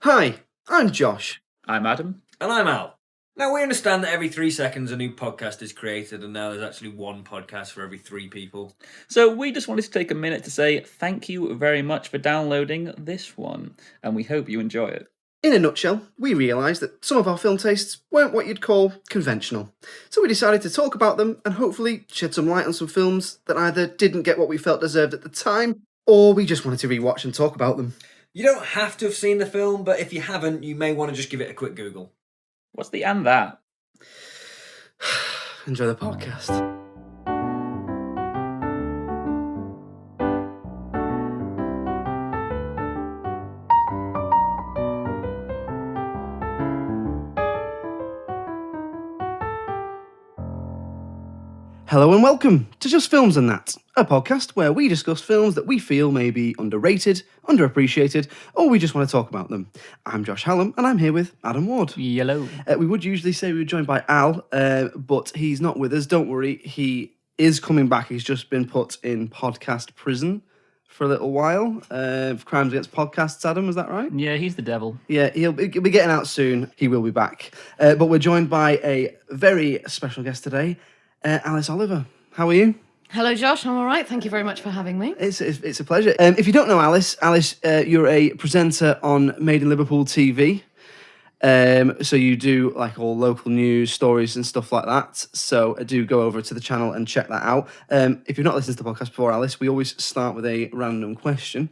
Hi, I'm Josh. I'm Adam. And I'm Al. Now, we understand that every 3 seconds a new podcast is created, and now there's actually one podcast for every 3 people. So we just wanted to take a minute to say thank you very much for downloading this one, and we hope you enjoy it. In a nutshell, we realised that some of our film tastes weren't what you'd call conventional. So we decided to talk about them and hopefully shed some light on some films that either didn't get what we felt deserved at the time, or we just wanted to rewatch and talk about them. You don't have to have seen the film, but if you haven't, you may want to just give it a quick Google. What's the and that? Enjoy the podcast. Hello and welcome to Just Films and That, a podcast where we discuss films that we feel may be underrated, underappreciated, or we just want to talk about them. I'm Josh Hallam and I'm here with Adam Ward. Yellow. We would usually say we were joined by Al, but he's not with us. Don't worry, he is coming back. He's just been put in podcast prison for a little while for crimes against podcasts, Adam, is that right? Yeah, he's the devil. Yeah, he'll be getting out soon. He will be back. But we're joined by a very special guest today, Alice Oliver. How are you? Hello, Josh. I'm all right. Thank you very much for having me. It's a pleasure. If you don't know Alice, you're a presenter on Made in Liverpool TV. So you do like all local news stories and stuff like that. So do go over to the channel and check that out. If you've not listened to the podcast before, Alice, we always start with a random question.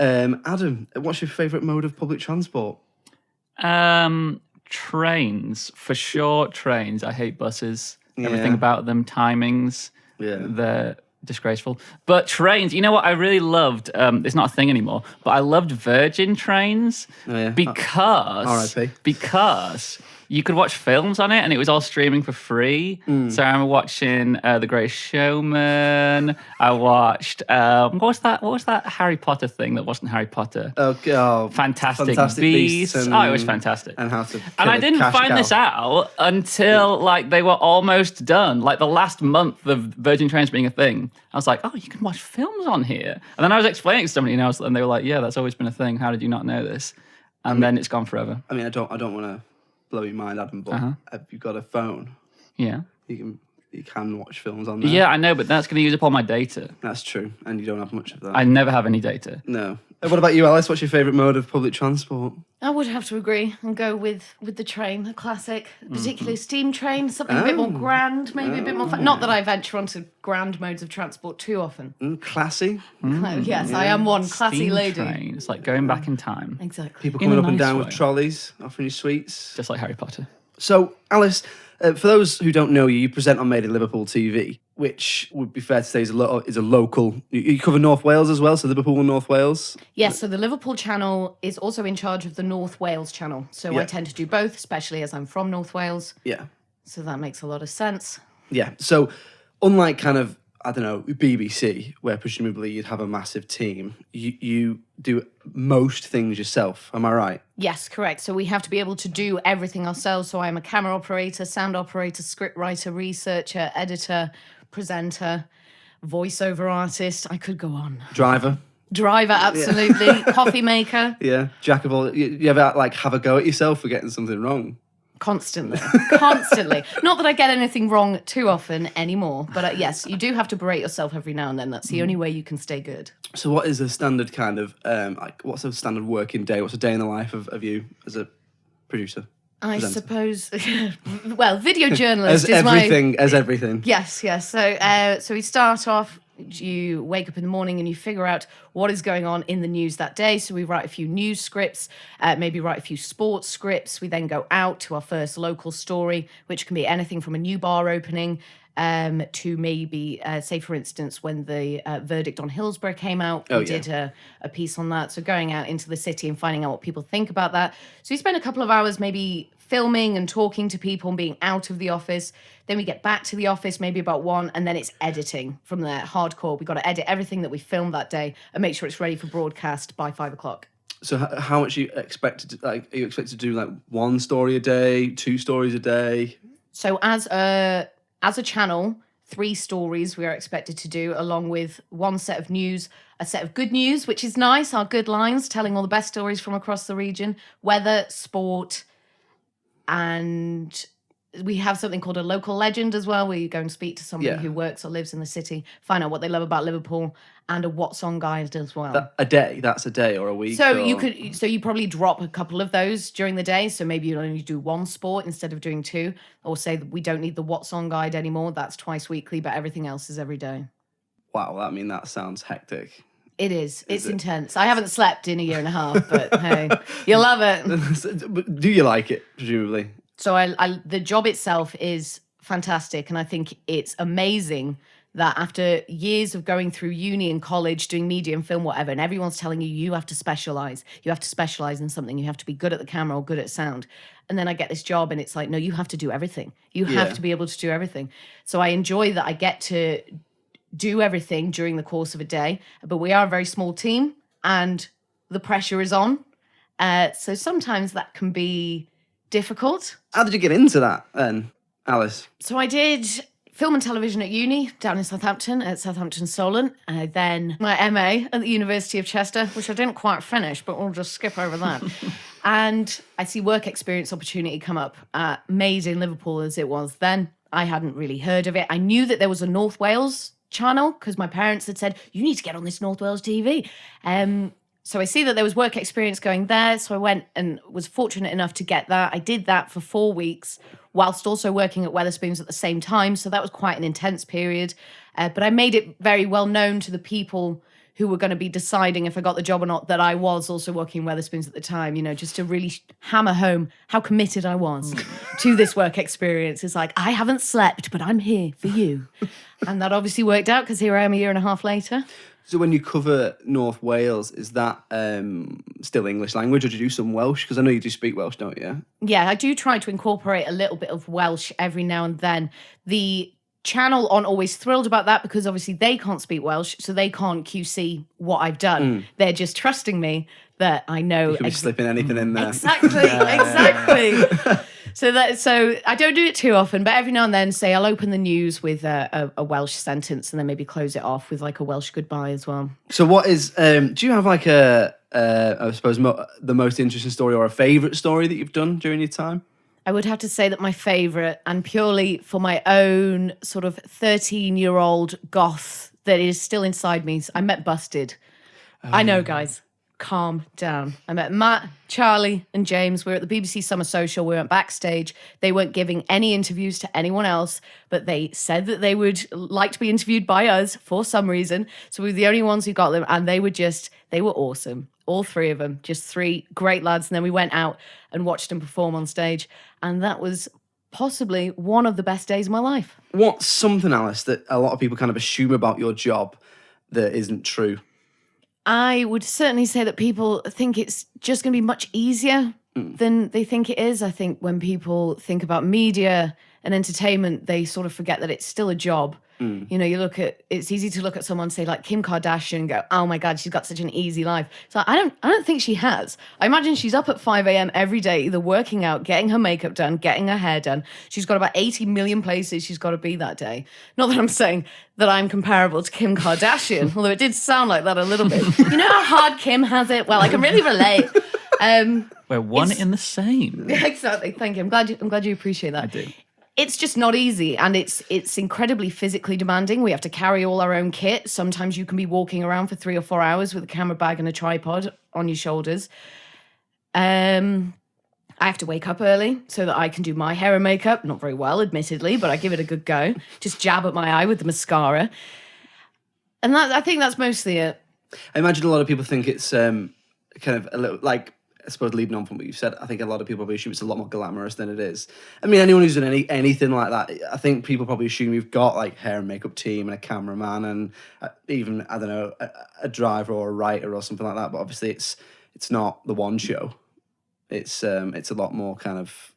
Adam, what's your favourite mode of public transport? Trains. For sure, trains. I hate buses. Yeah. Everything about them, timings. Yeah. They're disgraceful. But trains, you know what I really loved? It's not a thing anymore, but I loved Virgin trains because you could watch films on it and it was all streaming for free. So I'm watching The Greatest Showman. I watched what was that Harry Potter thing that wasn't Harry Potter? Fantastic Beasts. And, it was fantastic. And how to And I didn't find this out until like they were almost done. Like the last month of Virgin Trains being a thing. I was like, oh, you can watch films on here. And then I was explaining it to somebody else and they were like, yeah, that's always been a thing. How did you not know this? And then it's gone forever. I mean, I don't want to blow your mind, Adam, but if you've got a phone, yeah, you can watch films on there. Yeah, I know, but that's going to use up all my data. That's true, and you don't have much of that. I never have any data. No. What about you, Alice? What's your favourite mode of public transport? I would have to agree and go with the train, the classic, particularly steam train, something a bit more grand, maybe a bit more fun. Not that I venture onto grand modes of transport too often. Classy. Yes, I am one classy Steam lady. Train. It's like going back in time. Exactly. People In coming a up and nice down way. with trolleys, offering you sweets. Just like Harry Potter. So, Alice, for those who don't know you, you present on Made in Liverpool TV, which would be fair to say is a local. You cover North Wales as well, so Liverpool and North Wales. Yes, so the Liverpool channel is also in charge of the North Wales channel. So Yeah. I tend to do both, especially as I'm from North Wales. Yeah. So that makes a lot of sense. Yeah. So, unlike kind of, I don't know, BBC, where presumably you'd have a massive team, you do most things yourself. Am I right? Yes, correct. So we have to be able to do everything ourselves. So I'm a camera operator, sound operator, script writer, researcher, editor, presenter, voiceover artist. I could go on. Driver. Driver, absolutely. Coffee maker. Yeah. Jack of all. You ever like have a go at yourself for getting something wrong? Constantly. Not that I get anything wrong too often anymore, but yes, you do have to berate yourself every now and then. That's the only way you can stay good. So what is a standard kind of, what's a standard working day? What's a day in the life of you as a producer? I Presenter? suppose, well, video journalist As is everything. Yes. So we start off, you wake up in the morning and you figure out what is going on in the news that day. So we write a few news scripts, maybe write a few sports scripts. We then go out to our first local story, which can be anything from a new bar opening to maybe, say, for instance, when the verdict on Hillsborough came out, we did a piece on that. So going out into the city and finding out what people think about that. So we spend a couple of hours maybe filming and talking to people and being out of the office. Then we get back to the office, maybe about 1, and then it's editing from there, hardcore. We've got to edit everything that we filmed that day and make sure it's ready for broadcast by 5 o'clock. So how much are you expected to, are you expected to do like 1 story a day, 2 stories a day? So as a channel, 3 stories we are expected to do, along with 1 set of news, a set of good news, which is nice, our good lines, telling all the best stories from across the region, weather, sport, and we have something called a local legend as well, where you go and speak to somebody who works or lives in the city, find out what they love about Liverpool, and a what's on guide as well. That's a day or a week. So you probably drop a couple of those during the day. So maybe you only do one sport instead of doing two, or say that we don't need the what's on guide anymore. That's twice weekly, but everything else is every day. Wow, I mean that sounds hectic. It is. It's intense. I haven't slept in a year and a half, but hey, you'll love it. Do you like it, presumably? So the job itself is fantastic, and I think it's amazing that after years of going through uni and college, doing media and film, whatever, and everyone's telling you have to specialize. You have to specialize in something. You have to be good at the camera or good at sound. And then I get this job and it's like, no, you have to do everything. You have to be able to do everything. So I enjoy that I get to do everything during the course of a day. But we are a very small team and the pressure is on. So sometimes that can be difficult. How did you get into that then, Alice? So I did film and television at uni down in Southampton, at Southampton Solent. Then my MA at the University of Chester, which I didn't quite finish, but we'll just skip over that. And I see work experience opportunity come up made in Liverpool as it was then. I hadn't really heard of it. I knew that there was a North Wales channel because my parents had said, you need to get on this North Wales TV. So I see that there was work experience going there. So I went and was fortunate enough to get that. I did that for 4 weeks whilst also working at Wetherspoons at the same time. So that was quite an intense period. But I made it very well known to the people who were going to be deciding if I got the job or not that I was also working in Wetherspoons at the time, just to really hammer home how committed I was to this work experience. It's like, I haven't slept, but I'm here for you. And that obviously worked out because here I am a year and a half later. So when you cover North Wales, is that still English language or do you do some Welsh? Because I know you do speak Welsh, don't you? Yeah, I do try to incorporate a little bit of Welsh every now and then. The channel aren't always thrilled about that because obviously they can't speak Welsh, so they can't QC what I've done. They're just trusting me that I know. You could be slipping anything in there. Exactly. So I don't do it too often, but every now and then, say I'll open the news with a Welsh sentence and then maybe close it off with like a Welsh goodbye as well. So what is, do you have like I suppose the most interesting story or a favourite story that you've done during your time? I would have to say that my favourite, and purely for my own sort of 13-year-old goth that is still inside me, I met Busted. I know, guys. Calm down. I met Matt, Charlie, and James. We were at the BBC Summer Social. We went backstage. They weren't giving any interviews to anyone else, but they said that they would like to be interviewed by us for some reason. So we were the only ones who got them, and they were awesome. All three of them, just three great lads. And then we went out and watched them perform on stage, and that was possibly one of the best days of my life. What's something, Alice, that a lot of people kind of assume about your job that isn't true? I would certainly say that people think it's just going to be much easier than they think it is. I think when people think about media and entertainment, they sort of forget that it's still a job. It's easy to look at someone, say like Kim Kardashian, and go, oh my God, she's got such an easy life. So I don't think she has. I imagine she's up at 5 a.m. every day, either working out, getting her makeup done, getting her hair done. She's got about 80 million places she's got to be that day. Not that I'm saying that I'm comparable to Kim Kardashian, although it did sound like that a little bit. You know how hard Kim has it? Well, I can really relate. We're one in the same. Exactly. Thank you. I'm glad you appreciate that. I do. It's just not easy, and it's incredibly physically demanding. We have to carry all our own kit. Sometimes you can be walking around for 3 or 4 hours with a camera bag and a tripod on your shoulders. I have to wake up early so that I can do my hair and makeup. Not very well, admittedly, but I give it a good go. Just jab at my eye with the mascara. And I think that's mostly it. I imagine a lot of people think it's kind of a little like, I suppose leading on from what you've said, I think a lot of people probably assume it's a lot more glamorous than it is. I mean, anyone who's done anything like that, I think people probably assume you've got like hair and makeup team and a cameraman and even, I don't know, a driver or a writer or something like that. But obviously it's not the one show. It's a lot more kind of,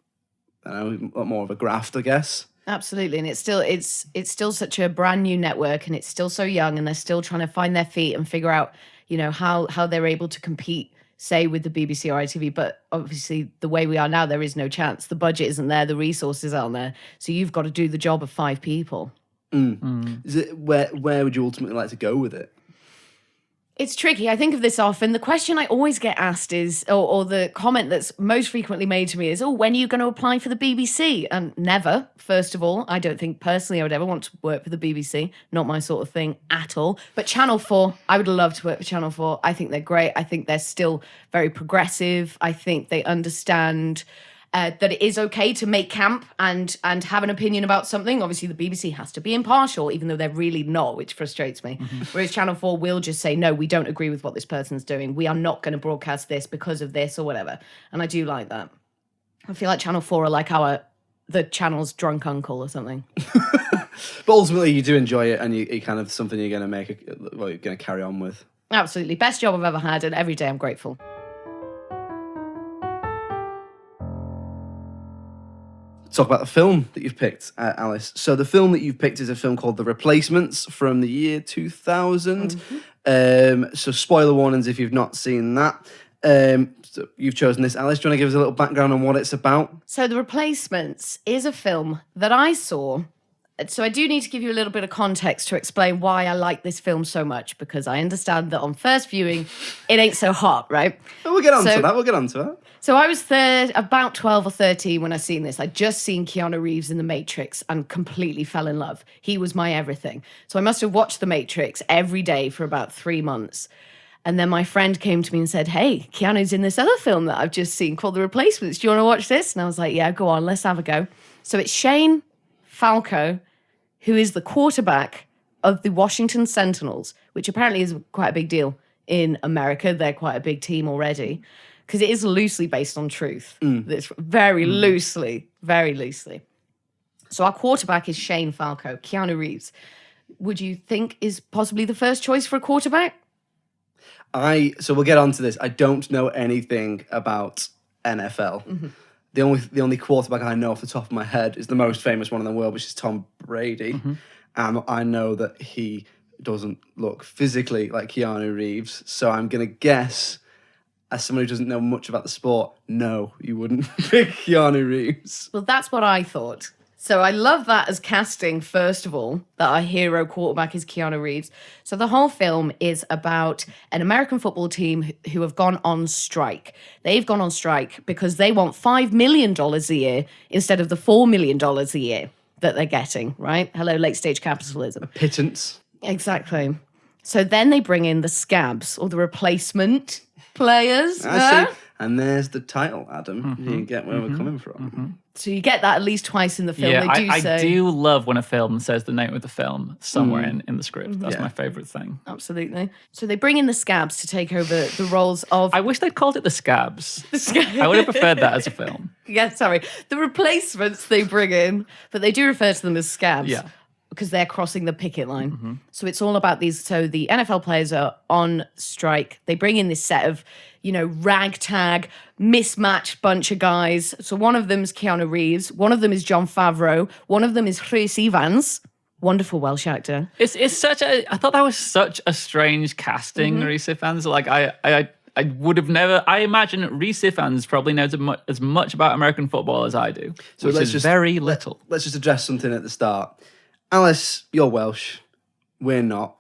I don't know, a lot more of a graft, I guess. Absolutely, and it's still such a brand new network, and it's still so young, and they're still trying to find their feet and figure out, how they're able to compete, say, with the BBC or ITV. But obviously, the way we are now, there is no chance. The budget isn't there, the resources aren't there, so you've got to do the job of 5 people. Is it where would you ultimately like to go with it? It's tricky. I think of this often. The question I always get asked is, or the comment that's most frequently made to me is, oh, when are you going to apply for the BBC? And never, first of all. I don't think personally I would ever want to work for the BBC. Not my sort of thing at all. But Channel 4, I would love to work for Channel 4. I think they're great. I think they're still very progressive. I think they understand that it is okay to make camp and have an opinion about something. Obviously, the BBC has to be impartial, even though they're really not, which frustrates me. Whereas Channel 4 will just say, no, we don't agree with what this person's doing. We are not going to broadcast this because of this or whatever. And I do like that. I feel like Channel 4 are like the channel's drunk uncle or something. But ultimately, you do enjoy it, and you kind of something you're going to you're going to carry on with. Absolutely. Best job I've ever had, and every day I'm grateful. Talk about the film that you've picked, Alice. So the film that you've picked is a film called The Replacements from the year 2000. So spoiler warnings if you've not seen that. So you've chosen this, Alice. Do you want to give us a little background on what it's about? So The Replacements is a film that I saw. So I do need to give you a little bit of context to explain why I like this film so much, because I understand that on first viewing, it ain't so hot, right? Well, we'll get on to that. So I was about 12 or 13 when I seen this. I'd just seen Keanu Reeves in The Matrix and completely fell in love. He was my everything. So I must have watched The Matrix every day for about 3 months. And then my friend came to me and said, hey, Keanu's in this other film that I've just seen called The Replacements. Do you want to watch this? And I was like, yeah, go on, let's have a go. So it's Shane Falco, who is the quarterback of the Washington Sentinels, which apparently is quite a big deal in America. They're quite a big team already, because it is loosely based on truth. It's very loosely. So our quarterback is Shane Falco, Keanu Reeves. Would you think is possibly the first choice for a quarterback? So we'll get on to this. I don't know anything about NFL. The only quarterback I know off the top of my head is the most famous one in the world, which is Tom Brady. And I know that he doesn't look physically like Keanu Reeves. So I'm going to guess, as someone who doesn't know much about the sport, no, you wouldn't pick Keanu Reeves. Well, that's what I thought. So I love that as casting, first of all, that our hero quarterback is Keanu Reeves. So the whole film is about an American football team who have gone on strike. They've gone on strike because they want $5 million a year instead of the $4 million a year that they're getting, right? Hello, late-stage capitalism. A pittance. Exactly. So then they bring in the scabs, or the replacement players. I see. And there's the title, Adam. You get where we're coming from. So you get that at least twice in the film. Yeah, I do love when a film says the name of the film somewhere in the script. That's my favourite thing. Absolutely. So they bring in the scabs to take over the roles of... I wish they'd called it the Scabs. I would have preferred that as a film. Yeah, sorry. The replacements they bring in, but they do refer to them as scabs. Yeah. Because they're crossing the picket line. So it's all about these. So the NFL players are on strike. They bring in this set of, ragtag, mismatched bunch of guys. So one of them is Keanu Reeves. One of them is Jon Favreau. One of them is Rhys Ifans. Wonderful Welsh actor. I thought that was such a strange casting, Rhys Ifans. Like, I would have never... I imagine Rhys Ifans probably knows as much about American football as I do. So which is very little. Let's just address something at the start. Alice, you're Welsh. We're not.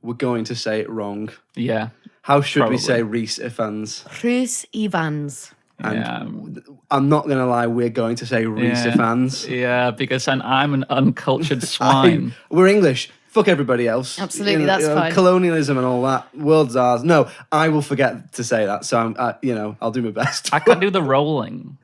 We're going to say it wrong. Yeah. How should we say Rhys Ifans? Rhys Ifans. And I'm not going to lie, we're going to say Rhys Ifans. Yeah, because I'm an uncultured swine. We're English. Fuck everybody else. Absolutely, that's fine. Colonialism and all that. World's ours. No, I will forget to say that. So, I'll do my best. I can do the rolling.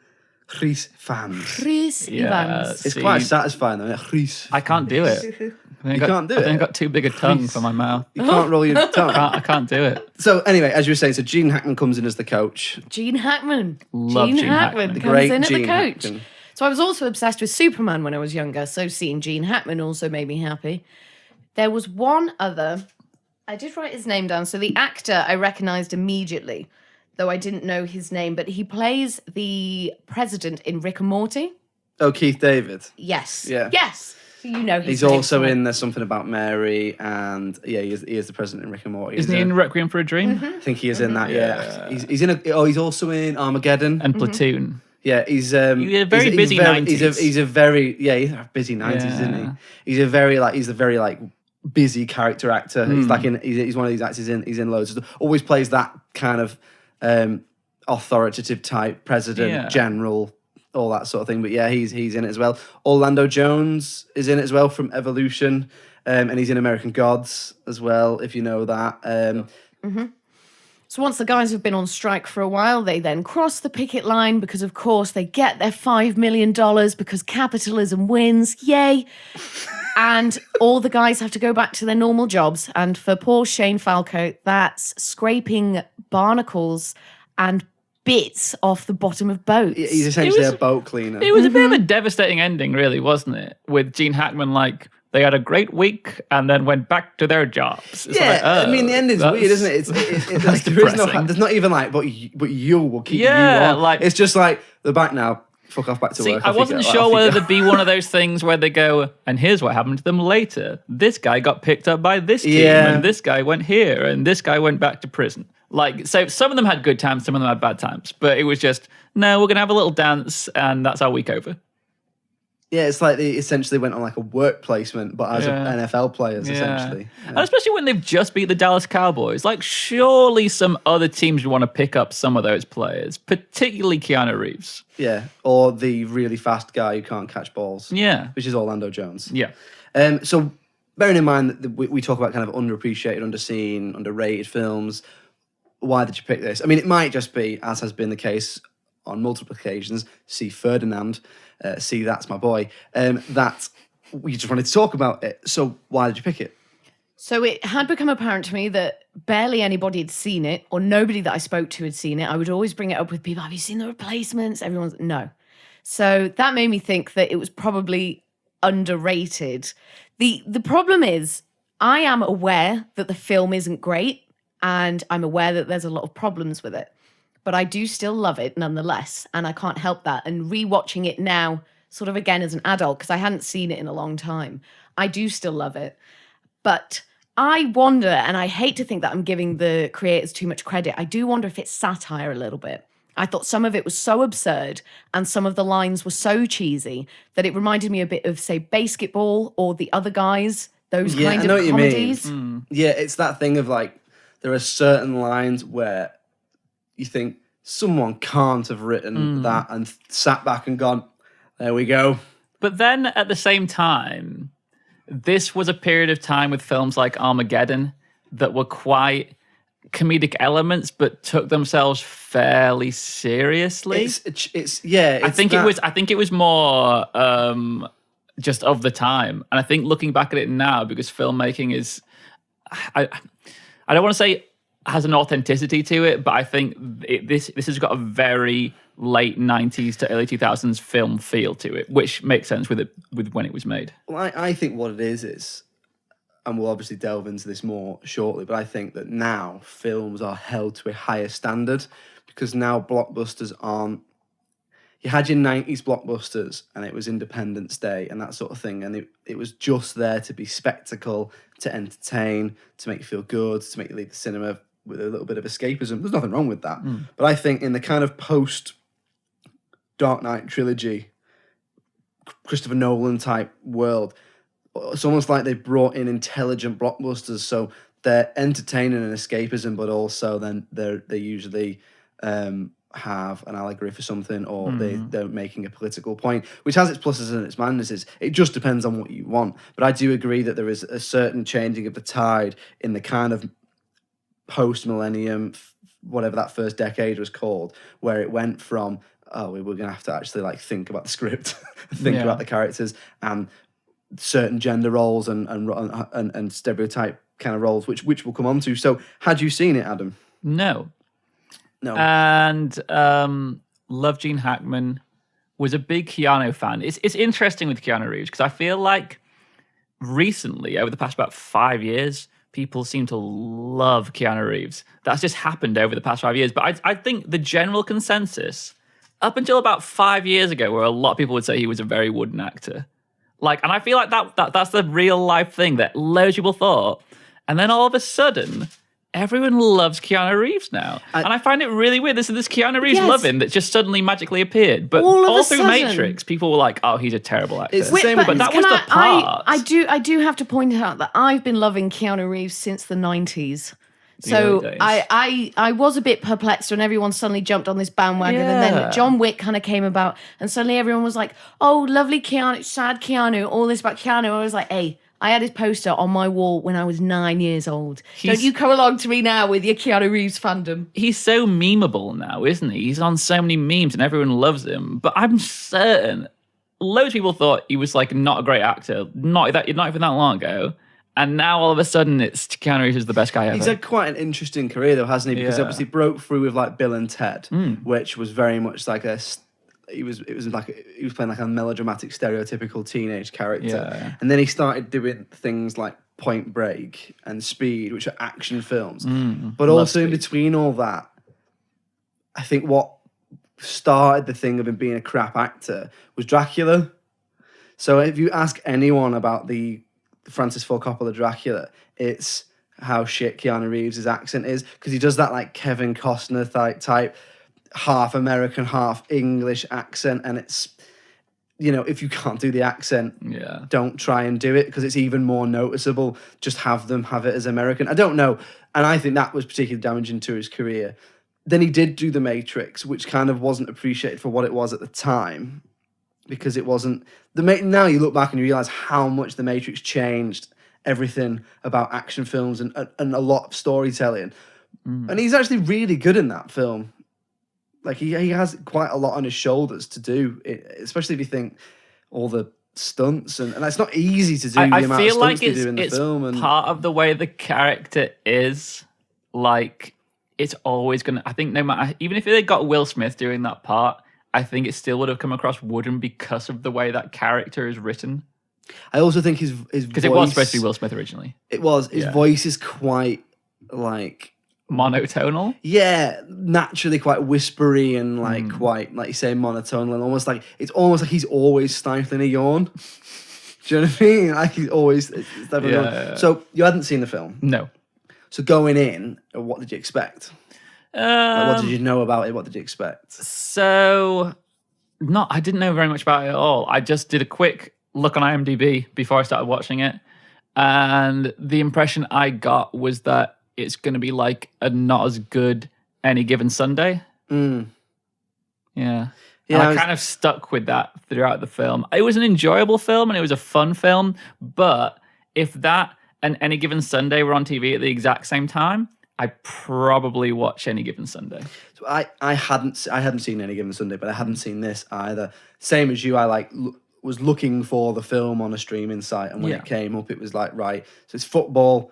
Rhys Ifans. Rhys Ifans. It's quite satisfying though. Rhys. I can't do it. You can't do it? I think I got too big a tongue for my mouth. You can't roll your tongue. I can't do it. So anyway, as you were saying, so Gene Hackman comes in as the coach. Gene Hackman. Love Gene Hackman. comes great in as the Gene coach. Hackman. So I was also obsessed with Superman when I was younger. So seeing Gene Hackman also made me happy. There was one other. I did write his name down. So the actor I recognised immediately, though I didn't know his name, but he plays the president in Rick and Morty. Oh, Keith David. Yes. Yeah. Yes. So you know he's also in There's Something About Mary, and he is the president in Rick and Morty. Isn't he in Requiem for a Dream? I think he is in that. Yeah. He's in he's also in Armageddon And Platoon. Yeah, he's a very busy 90s. He's a very he's a busy 90s, isn't he? He's a very he's a very busy character actor. He's like he's one of these actors he's in loads of stuff. Always plays that kind of authoritative type, president, general, all that sort of thing. But yeah, he's in it as well. Orlando Jones is in it as well from Evolution, and he's in American Gods as well, if you know that. So once the guys have been on strike for a while, they then cross the picket line because, of course, they get their $5 million because capitalism wins. Yay. And all the guys have to go back to their normal jobs. And for poor Shane Falco, that's scraping barnacles and bits off the bottom of boats. He's essentially a boat cleaner. It was a bit of a devastating ending, really, wasn't it? With Gene Hackman, like, they had a great week and then went back to their jobs. It's like, I mean, the end is weird, isn't it? It's like, there's not even like, but you will keep you on. Like, it's just like, they're back now. Fuck off back to work. I wasn't sure whether there'd be one of those things where they go, and here's what happened to them later. This guy got picked up by this team, and this guy went here, and this guy went back to prison. Like, so some of them had good times, some of them had bad times. But it was just, no, we're going to have a little dance, and that's our week over. Yeah, it's like they essentially went on like a work placement, but as NFL players, essentially. Yeah. And especially when they've just beat the Dallas Cowboys. Like, surely some other teams would want to pick up some of those players, particularly Keanu Reeves. Yeah, or the really fast guy who can't catch balls. Yeah. Which is Orlando Jones. Yeah. So bearing in mind that we talk about kind of underappreciated, underseen, underrated films, why did you pick this? I mean, it might just be, as has been the case on multiple occasions, see Ferdinand, see That's My Boy, that we just wanted to talk about it. So why did you pick it? So it had become apparent to me that barely anybody had seen it, or nobody that I spoke to had seen it. I would always bring it up with people, have you seen The Replacements? Everyone's, no. So that made me think that it was probably underrated. The problem is, I am aware that the film isn't great, and I'm aware that there's a lot of problems with it. But I do still love it nonetheless, and I can't help that. And rewatching it now, sort of again as an adult, because I hadn't seen it in a long time, I do still love it. But I wonder, and I hate to think that I'm giving the creators too much credit, I do wonder if it's satire a little bit. I thought some of it was so absurd and some of the lines were so cheesy that it reminded me a bit of, say, Basketball or The Other Guys, those kind of comedies. Yeah, it's that thing of like, there are certain lines where you think someone can't have written that and sat back and gone, there we go. But then at the same time, this was a period of time with films like Armageddon that were quite comedic elements, but took themselves fairly seriously. I think it was more just of the time. And I think looking back at it now, because filmmaking is, I don't want to say has an authenticity to it, but I think this has got a very late 90s to early 2000s film feel to it, which makes sense with when it was made. Well, I think what it is, and we'll obviously delve into this more shortly, but I think that now films are held to a higher standard because now blockbusters aren't. You had your 90s blockbusters and it was Independence Day and that sort of thing, and it was just there to be spectacle, to entertain, to make you feel good, to make you leave the cinema with a little bit of escapism. There's nothing wrong with that. But I think in the kind of post Dark Knight trilogy, Christopher Nolan type world, it's almost like they brought in intelligent blockbusters, so they're entertaining and escapism, but also then they usually have an allegory for something, or they're making a political point, which has its pluses and its minuses. It just depends on what you want. But I do agree that there is a certain changing of the tide in the kind of post-millennium, whatever that first decade was called, where it went from, we were going to have to actually like think about the script, think about the characters, and certain gender roles and stereotype kind of roles, which we'll come on to. So had you seen it, Adam? No. And love Gene Hackman, was a big Keanu fan. It's interesting with Keanu Reeves because I feel like recently, over the past about 5 years, people seem to love Keanu Reeves. That's just happened over the past 5 years. But I think the general consensus, up until about 5 years ago, where a lot of people would say he was a very wooden actor. And I feel like that's the real life thing that loads of people thought. And then all of a sudden, everyone loves Keanu Reeves now. And I find it really weird. This Keanu Reeves loving that just suddenly magically appeared. But all through Matrix, people were like, oh, he's a terrible actor. It's the same, but that was the part. I do have to point out that I've been loving Keanu Reeves since the 90s. So I was a bit perplexed when everyone suddenly jumped on this bandwagon, and then John Wick kind of came about, and suddenly everyone was like, "Oh, lovely Keanu, sad Keanu, all this about Keanu." I was like, "Hey, I had his poster on my wall when I was 9 years old. Don't you come along to me now with your Keanu Reeves fandom." He's so memeable now, isn't he? He's on so many memes, and everyone loves him. But I'm certain loads of people thought he was like not a great actor, not even that long ago. And now all of a sudden, it's Keanu Reeves is the best guy ever. He's had quite an interesting career, though, hasn't he? Because obviously broke through with like Bill and Ted, which was very much like he was playing like a melodramatic, stereotypical teenage character, and then he started doing things like Point Break and Speed, which are action films. But also in between all that, I think what started the thing of him being a crap actor was Dracula. So if you ask anyone about the Francis Ford Coppola Dracula, it's how shit Keanu Reeves' accent is, because he does that like Kevin Costner type half American, half English accent, and it's, if you can't do the accent, don't try and do it, because it's even more noticeable. Just have it as American. I don't know, and I think that was particularly damaging to his career. Then he did do The Matrix, which kind of wasn't appreciated for what it was at the time, because it wasn't now you look back and you realize how much The Matrix changed everything about action films and a lot of storytelling. And he's actually really good in that film. Like he has quite a lot on his shoulders to do, especially if you think all the stunts and it's not easy to do the amount of stunts they do in the film. And part of the way the character is, like, it's always gonna. I think no matter, even if they got Will Smith doing that part, I think it still would have come across wooden because of the way that character is written. I also think his voice, because it was supposed to be Will Smith originally. It was. His voice is quite like monotonal. Yeah, naturally quite whispery and like quite, like you say, monotonal, and it's almost like he's always stifling a yawn. Do you know what I mean? Like he's always. So you hadn't seen the film? No. So going in, what did you expect? What did you know about it? What did you expect? So, I didn't know very much about it at all. I just did a quick look on IMDb before I started watching it. And the impression I got was that it's going to be like a not as good Any Given Sunday. Yeah. I kind of stuck with that throughout the film. It was an enjoyable film and it was a fun film. But if that and Any Given Sunday were on TV at the exact same time, I'd probably watch Any Given Sunday. So I hadn't seen Any Given Sunday, but I hadn't seen this either. Same as you, I was looking for the film on a streaming site, and when it came up, it was like, right, so it's football.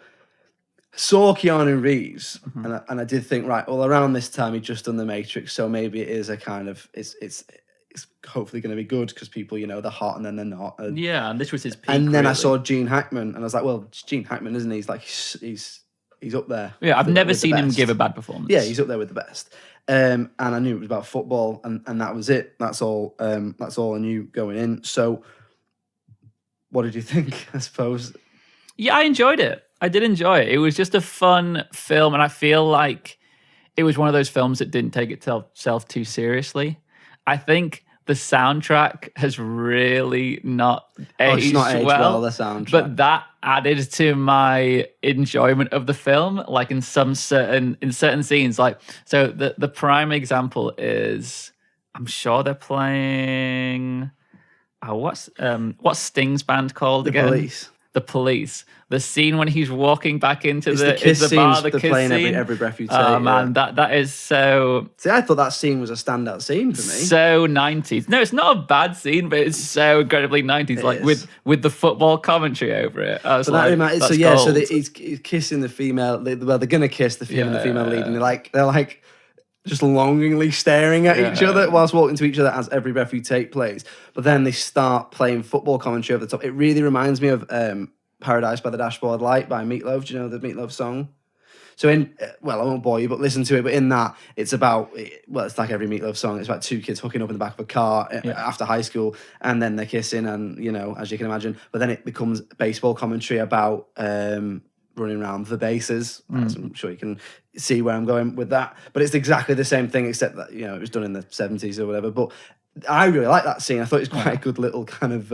Saw Keanu Reeves, and I did think, right, well, around this time he'd just done The Matrix, so maybe it is a kind of it's hopefully going to be good because people, they're hot and then they're not. And this was his peak. And then I saw Gene Hackman, and I was like, well, it's Gene Hackman, isn't he? He's like he's up there. Yeah, I've never seen him give a bad performance. Yeah, he's up there with the best. And I knew it was about football, and that was it. That's all I knew going in. So, what did you think, I suppose? Yeah, I enjoyed it. I did enjoy it. It was just a fun film, and I feel like it was one of those films that didn't take itself too seriously. I think the soundtrack has really not aged well. The soundtrack, but that added to my enjoyment of the film. Like in certain scenes, like so the prime example is, I'm sure they're playing. What's Sting's band called again? Police. The Police. The scene when he's walking back into the kiss bar, the they're kiss playing scene. Every breath you take. Oh man, that is so. See, I thought that scene was a standout scene for me. So 90s. No, it's not a bad scene, but it's so incredibly 90s. Like with the football commentary over it. I was so he's kissing the female. They're gonna kiss the female, the female lead, and they're like just longingly staring at each other whilst walking to each other as Every Breath You Take plays. But then they start playing football commentary over the top. It really reminds me of Paradise by the Dashboard Light by Meatloaf. Do you know the Meatloaf song? So I won't bore you, but listen to it. But in that, it's about, it's like every Meatloaf song. It's about two kids hooking up in the back of a car after high school, and then they're kissing, and, as you can imagine. But then it becomes baseball commentary about running around the bases. As I'm sure you can see where I'm going with that. But it's exactly the same thing, except that, you know, it was done in the 70s or whatever. But I really like that scene. I thought it was quite a good little kind of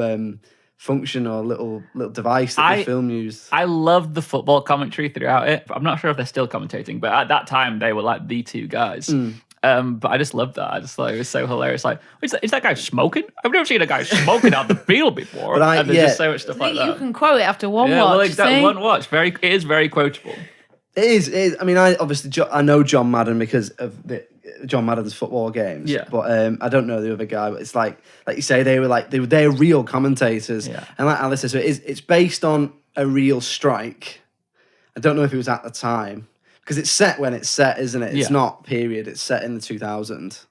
function or little device that the film used. I loved the football commentary throughout it. I'm not sure if they're still commentating, but at that time they were like the two guys. But I just loved that. I just thought it was so hilarious. Like, is that guy smoking? I've never seen a guy smoking out the field before. And there's just so much stuff like that. You can quote it after one watch. Well, exactly, one watch. It is very quotable. It is. I mean, I know John Madden because of John Madden's football games. Yeah. But I don't know the other guy. But it's like you say, they're real commentators. Yeah. And like Alice says, so it's based on a real strike. I don't know if it was at the time. Because it's set when it's set, isn't it? It's not period. It's set in the 2000s.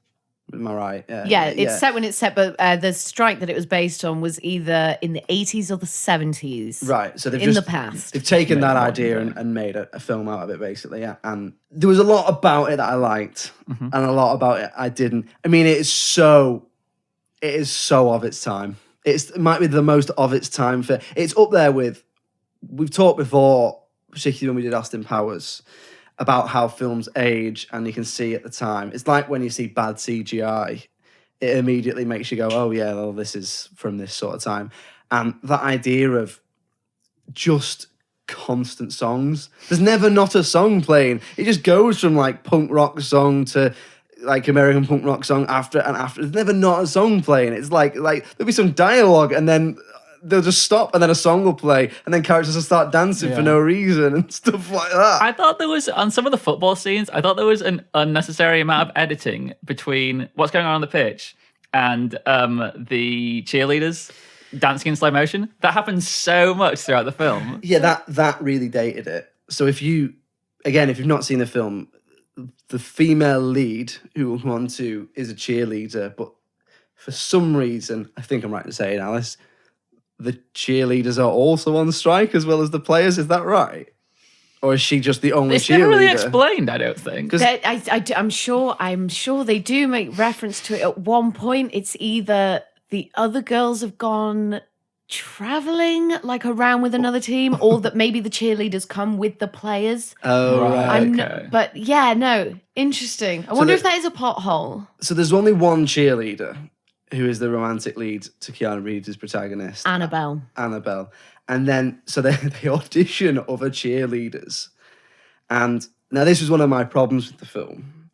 Am I right? Yeah, it's set when it's set, but the strike that it was based on was either in the 80s or the 70s. Right. So the past. They've taken that idea and made a film out of it, basically. Yeah. And there was a lot about it that I liked, and a lot about it I didn't. I mean, it is so of its time. It might be the most of its time. It's up there with. We've talked before, particularly when we did Austin Powers, about how films age, and you can see at the time. It's like when you see bad CGI, it immediately makes you go, oh yeah, well, this is from this sort of time. And that idea of just constant songs. There's never not a song playing. It just goes from like punk rock song to like American punk rock song after and after. There's never not a song playing. It's like there'll be some dialogue and then they'll just stop and then a song will play and then characters will start dancing for no reason and stuff like that. I thought there was, on some of the football scenes, I thought there was an unnecessary amount of editing between what's going on the pitch and the cheerleaders dancing in slow motion. That happens so much throughout the film. Yeah, that really dated it. So if you've not seen the film, the female lead who we'll come on to is a cheerleader, but for some reason, I think I'm right in saying, Alice, the cheerleaders are also on strike as well as the players. Is that right? Or is she just the only cheerleader? It's never really explained, I don't think. I'm sure they do make reference to it at one point. It's either the other girls have gone traveling like around with another team, or that maybe the cheerleaders come with the players. Oh, right. Okay. But yeah, no, interesting. I wonder if that is a pothole. So there's only one cheerleader who is the romantic lead to Keanu Reeves' protagonist. Annabelle. And then, so they audition other cheerleaders. And now this was one of my problems with the film,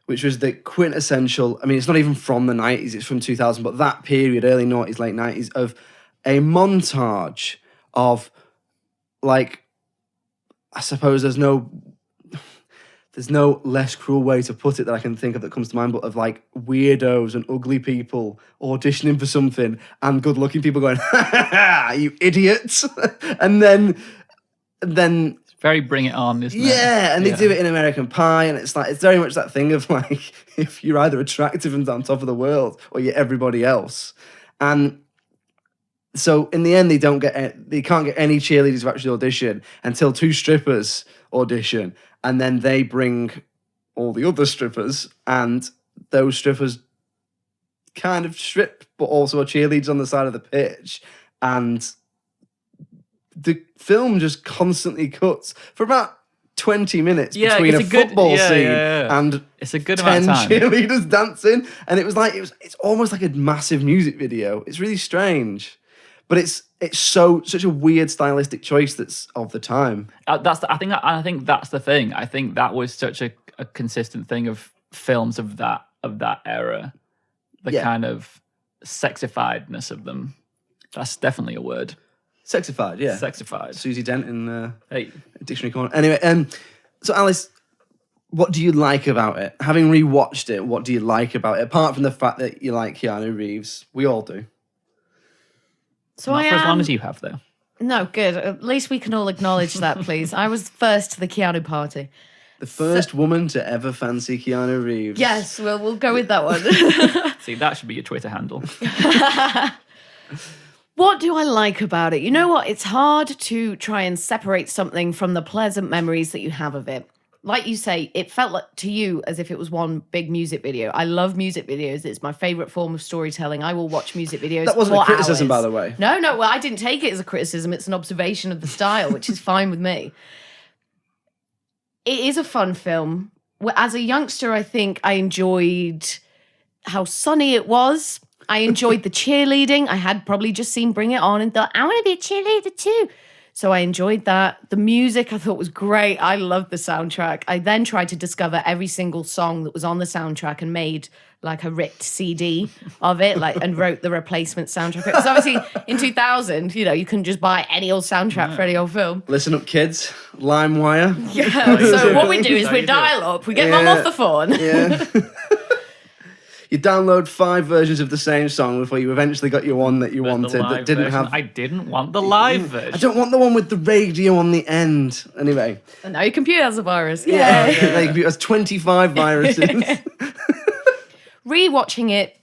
which was the quintessential, I mean, it's not even from the 90s, it's from 2000, but that period, early 90s, late 90s, of a montage of, like, I suppose there's no less cruel way to put it that I can think of that comes to mind, but of like weirdos and ugly people auditioning for something and good-looking people going, ha ha ha, you idiots. and then it's very Bring It On, isn't it? Yeah, and they do it in American Pie, and it's very much that thing of like, if you're either attractive and on top of the world or you're everybody else. And so in the end, they can't get any cheerleaders to actually audition until two strippers audition. And then they bring all the other strippers, and those strippers kind of strip, but also are cheerleaders on the side of the pitch. And the film just constantly cuts for about 20 minutes between a football scene and it's a good 10 amount of time. cheerleaders dancing. And it's almost like a massive music video. It's really strange. But it's such a weird stylistic choice that's of the time. I think that's the thing. I think that was such a consistent thing of films of that era. The kind of sexifiedness of them. That's definitely a word. Sexified, yeah. Sexified. Susie Dent in Dictionary Corner. Anyway, so Alice, what do you like about it? Having rewatched it, what do you like about it? Apart from the fact that you like Keanu Reeves, we all do. So Not for as long as you have, though. No, good. At least we can all acknowledge that, please. I was first to the Keanu party. The first woman to ever fancy Keanu Reeves. Yes, we'll go with that one. See, that should be your Twitter handle. What do I like about it? You know what? It's hard to try and separate something from the pleasant memories that you have of it. like you say, it felt like to you as if it was one big music video. I love music videos. It's my favorite form of storytelling. I will watch music videos. That wasn't for a criticism, hours. by the way. No. Well, I didn't take it as a criticism. It's an observation of the style, which is fine with me. It is a fun film. As a youngster, I think I enjoyed how sunny it was. I enjoyed the cheerleading. I had probably just seen Bring It On and thought, I want to be a cheerleader too. So I enjoyed that. The music I thought was great. I loved the soundtrack. I then tried to discover every single song that was on the soundtrack and made like a ripped CD of it, and wrote the replacement soundtrack. Because obviously in 2000, you couldn't just buy any old soundtrack for any old film. Listen up, kids. LimeWire. Yeah. So what we do is we dial up. We get mum off the phone. Yeah. You download 5 versions of the same song before you eventually got your one that you wanted that didn't version. have. I didn't want the live version. I don't want the one with the radio on the end. Anyway. And now your computer has a virus. Yeah. Your computer has 25 viruses. Rewatching it,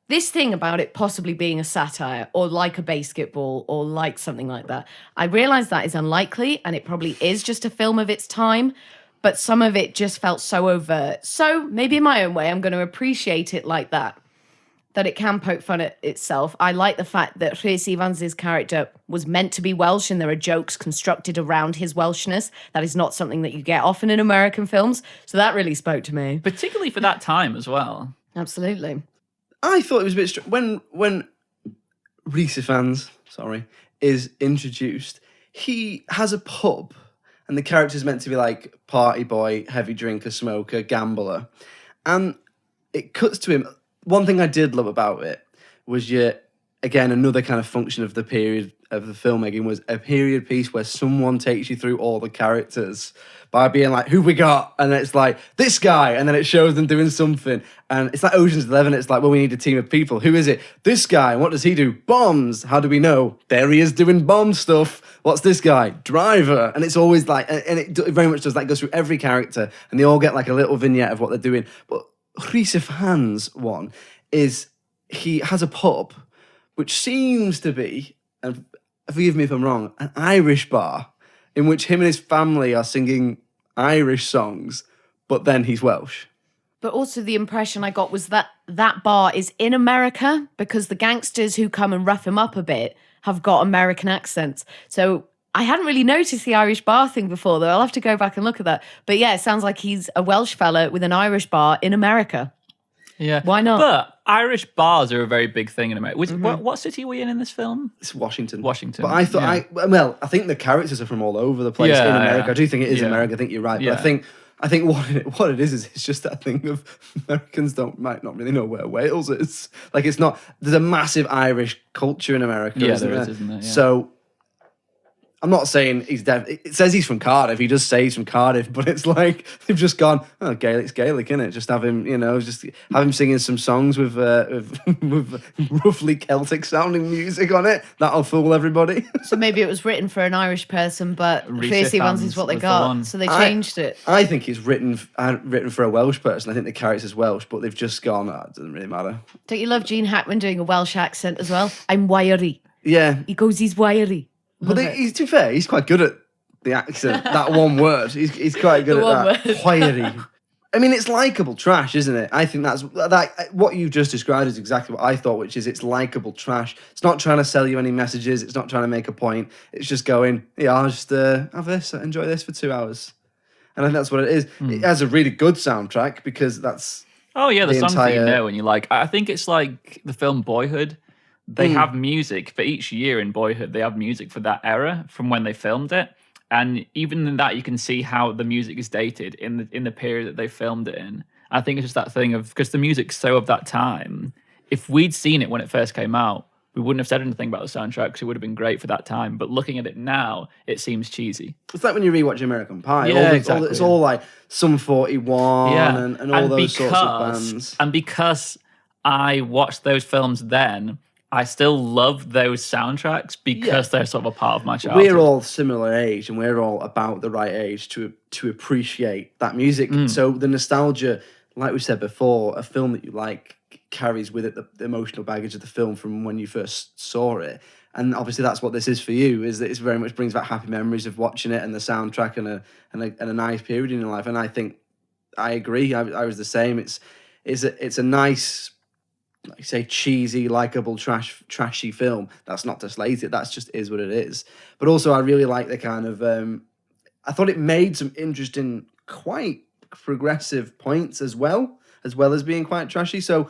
this thing about it possibly being a satire or like a basketball or like something like that, I realise that is unlikely and it probably is just a film of its time. But some of it just felt so overt. So maybe in my own way, I'm going to appreciate it like that it can poke fun at itself. I like the fact that Rhys Ifans' character was meant to be Welsh and there are jokes constructed around his Welshness. That is not something that you get often in American films. So that really spoke to me. Particularly for that time as well. Absolutely. I thought it was a bit when Rhys Ifans, is introduced, he has a pub. And the character's meant to be like party boy, heavy drinker, smoker, gambler. And it cuts to him. One thing I did love about it was again, another kind of function of the period of the filmmaking was a period piece where someone takes you through all the characters by being like, who we got? And then it's like, this guy. And then it shows them doing something. And it's like Ocean's 11. It's like, well, we need a team of people. Who is it? This guy. What does he do? Bombs. How do we know? There he is doing bomb stuff. What's this guy? Driver. And it's always like, and it very much does that, goes through every character. And they all get like a little vignette of what they're doing. But Rhys Ifans' one is, he has a pub, which seems to be, and forgive me if I'm wrong, an Irish bar in which him and his family are singing Irish songs, but then he's Welsh. But also the impression I got was that that bar is in America because the gangsters who come and rough him up a bit have got American accents. So I hadn't really noticed the Irish bar thing before, though. I'll have to go back and look at that. But yeah, it sounds like he's a Welsh fella with an Irish bar in America. Yeah. Why not? But Irish bars are a very big thing in America. What city were you in this film? It's Washington. Washington. But I thought, I think the characters are from all over the place in America. Yeah. I do think it is America. I think you're right. But I think what it is it's just that thing of Americans might not really know where Wales is. Like, it's not, there's a massive Irish culture in America. Yeah, isn't there there? is, isn't there? Yeah. So I'm not saying he's dead. It says he's from Cardiff. He does say he's from Cardiff, but it's like they've just gone, oh, Gaelic's Gaelic, innit? Just have him, just have him singing some songs with roughly Celtic sounding music on it. That'll fool everybody. So maybe it was written for an Irish person, but Rhys Ifans is what they got. So they changed it. I think it's written for a Welsh person. I think the character's Welsh, but they've just gone, it doesn't really matter. Don't you love Gene Hackman doing a Welsh accent as well? I'm wiry. Yeah. He goes, he's wiry. But to be fair, he's quite good at the accent. That one word. He's quite good at that. Wiry. I mean, it's likable trash, isn't it? I think that's what you just described is exactly what I thought, which is it's likable trash. It's not trying to sell you any messages. It's not trying to make a point. It's just going, I'll just have this, enjoy this for 2 hours. And I think that's what it is. It has a really good soundtrack because that's... Oh, yeah, the songs that you know and you like. I think it's like the film Boyhood. They have music for each year in Boyhood. They have music for that era from when they filmed it. And even in that, you can see how the music is dated in the period that they filmed it in. I think it's just that thing of, because the music's so of that time, if we'd seen it when it first came out, we wouldn't have said anything about the soundtrack because it would have been great for that time. But looking at it now, it seems cheesy. It's like when you rewatch American Pie. Yeah, exactly. It's all like Sum 41 and all those sorts of bands. And because I watched those films then, I still love those soundtracks because they're sort of a part of my childhood. We're all similar age and we're all about the right age to appreciate that music. So the nostalgia, like we said before, a film that you like carries with it the emotional baggage of the film from when you first saw it. And obviously that's what this is for you, is that it very much brings back happy memories of watching it and the soundtrack and a nice period in your life. And I think I agree. I was the same. It's a nice, like you say, cheesy, likable, trashy film. That's not to slate it. That's just is what it is. But also I really like the kind of, I thought it made some interesting, quite progressive points as well as being quite trashy. So